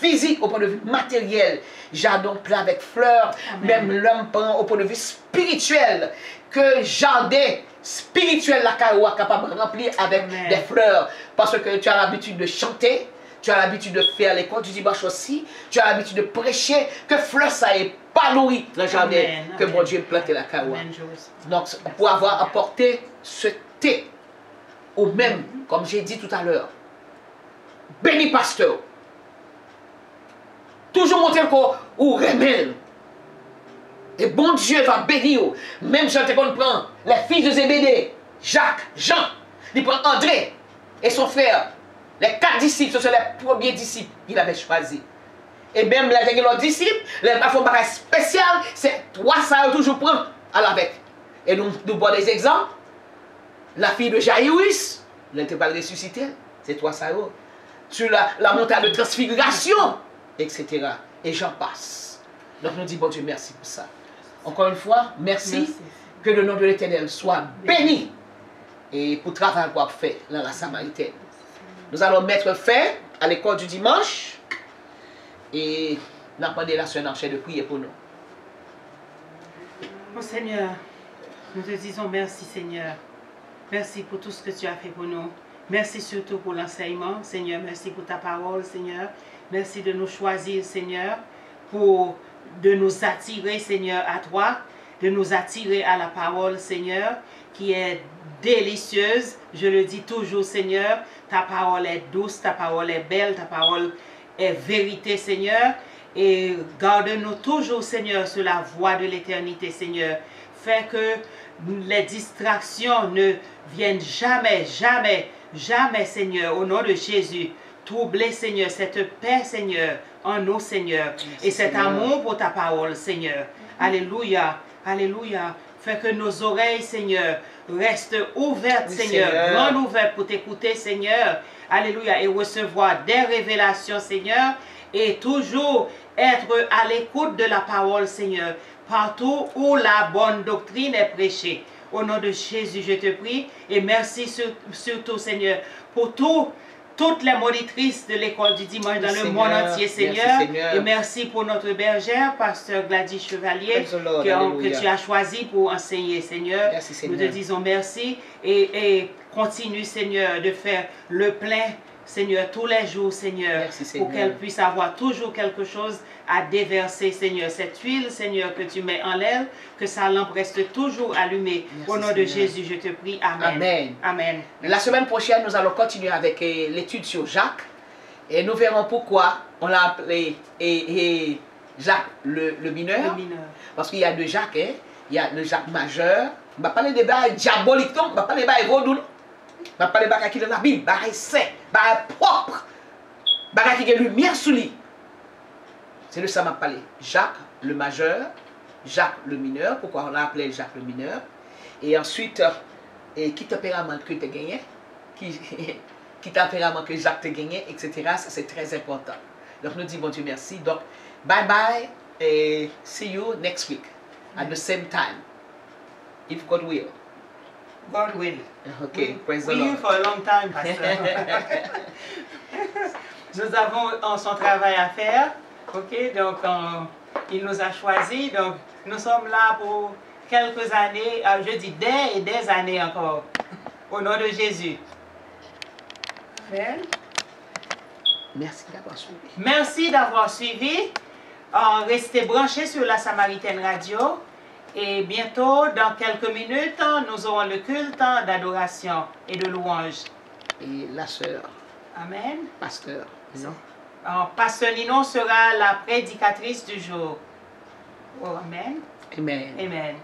physique, au point de vue matériel, jardin plein avec fleurs, même l'homme au point de vue spirituel, que jardin spirituel la caroua capable de remplir avec des fleurs, parce que tu as l'habitude de chanter, tu as l'habitude de faire l'école du dimanche aussi, tu as l'habitude de prêcher, que fleurs ça épanouit le jardin, que mon Dieu planté la caroua. Donc pour avoir apporté ce thé, au même, comme j'ai dit tout à l'heure, béni pasteur, toujours montrer qu'on remet. Et bon Dieu va bénir. Même Jean qu'on prend les fils de Zébédée, Jacques, Jean, il prend André et son frère. Les 4 disciples, ce sont les premiers disciples qu'il avait choisis. Et même les autres disciples, les parfois un spécial, c'est 3 ça toujours prend à l'avec. Et nous voyons des exemples. La fille de Jaïrus, elle n'était pas ressuscitée, c'est 3 ça. Sur la montagne de transfiguration, etc. Et j'en passe. Donc nous disons, bon Dieu, merci pour ça. Encore une fois, merci. Que le nom de l'Éternel soit béni. Et pour le travail qu'on a fait dans la Samaritaine. Nous allons mettre fin à l'école du dimanche. Et nous avons la sœur de prier pour nous. Mon Seigneur, nous te disons merci Seigneur. Merci pour tout ce que tu as fait pour nous. Merci surtout pour l'enseignement. Seigneur, merci pour ta parole, Seigneur. Merci de nous choisir, Seigneur, de nous attirer, Seigneur, à toi, de nous attirer à la parole, Seigneur, qui est délicieuse. Je le dis toujours, Seigneur, ta parole est douce, ta parole est belle, ta parole est vérité, Seigneur. Et garde-nous toujours, Seigneur, sur la voie de l'éternité, Seigneur. Fais que les distractions ne viennent jamais, jamais, jamais, Seigneur, au nom de Jésus. Troubler, Seigneur, cette paix, Seigneur, en nous, Seigneur, et cet amour pour ta parole, Seigneur. Alléluia, alléluia. Fais que nos oreilles, Seigneur, restent ouvertes, Seigneur, grandes ouvertes pour t'écouter, Seigneur. Alléluia, et recevoir des révélations, Seigneur, et toujours être à l'écoute de la parole, Seigneur, partout où la bonne doctrine est prêchée. Au nom de Jésus, je te prie, et merci surtout, Seigneur, pour toutes les monitrices de l'école du dimanche dans le monde entier, Seigneur. Et merci pour notre bergère, Pasteur Gladys Chevalier, que tu as choisi pour enseigner, Seigneur. Merci, Seigneur. Nous te disons merci et continue, Seigneur, de faire le plein, Seigneur, tous les jours, Seigneur, pour qu'elle puisse avoir toujours quelque chose à déverser, Seigneur. Cette huile, Seigneur, que tu mets en l'air, que sa lampe reste toujours allumée. Au nom de Jésus, je te prie. Amen. Amen. Amen. La semaine prochaine, nous allons continuer avec l'étude sur Jacques. Et nous verrons pourquoi on l'a appelé Jacques le mineur. Parce qu'il y a deux Jacques. Hein? Il y a le Jacques majeur. On va parler des bails diaboliques. On va parler des bails vaudous. On va parler des bails qui sont dans la Bible. Des bails saints. Des bails propres. Des bails qui ont lumière sous lui. C'est de ça que je parlé. Jacques le majeur, Jacques le mineur. Pourquoi on l'a appelé Jacques le mineur? Et ensuite, qui tempérament que tu as gagné? Qui tempérament que Jacques t'a gagné, etc. Ça c'est très important. Donc nous disons bon Dieu merci. Donc bye bye et see you next week at the same time. If God will. God will. Okay, praise the We Lord. for a long time, pasteur. Nous avons son travail à faire. Ok, donc il nous a choisis. Donc nous sommes là pour quelques années, je dis des et des années encore. Au nom de Jésus. Amen. Merci d'avoir suivi. Merci d'avoir suivi. Restez branchés sur la Samaritaine Radio. Et bientôt, dans quelques minutes, nous aurons le culte d'adoration et de louange. Et la sœur, Amen. pasteur, non? Pasteur Ninon sera la prédicatrice du jour. Oh, amen. Amen. Amen.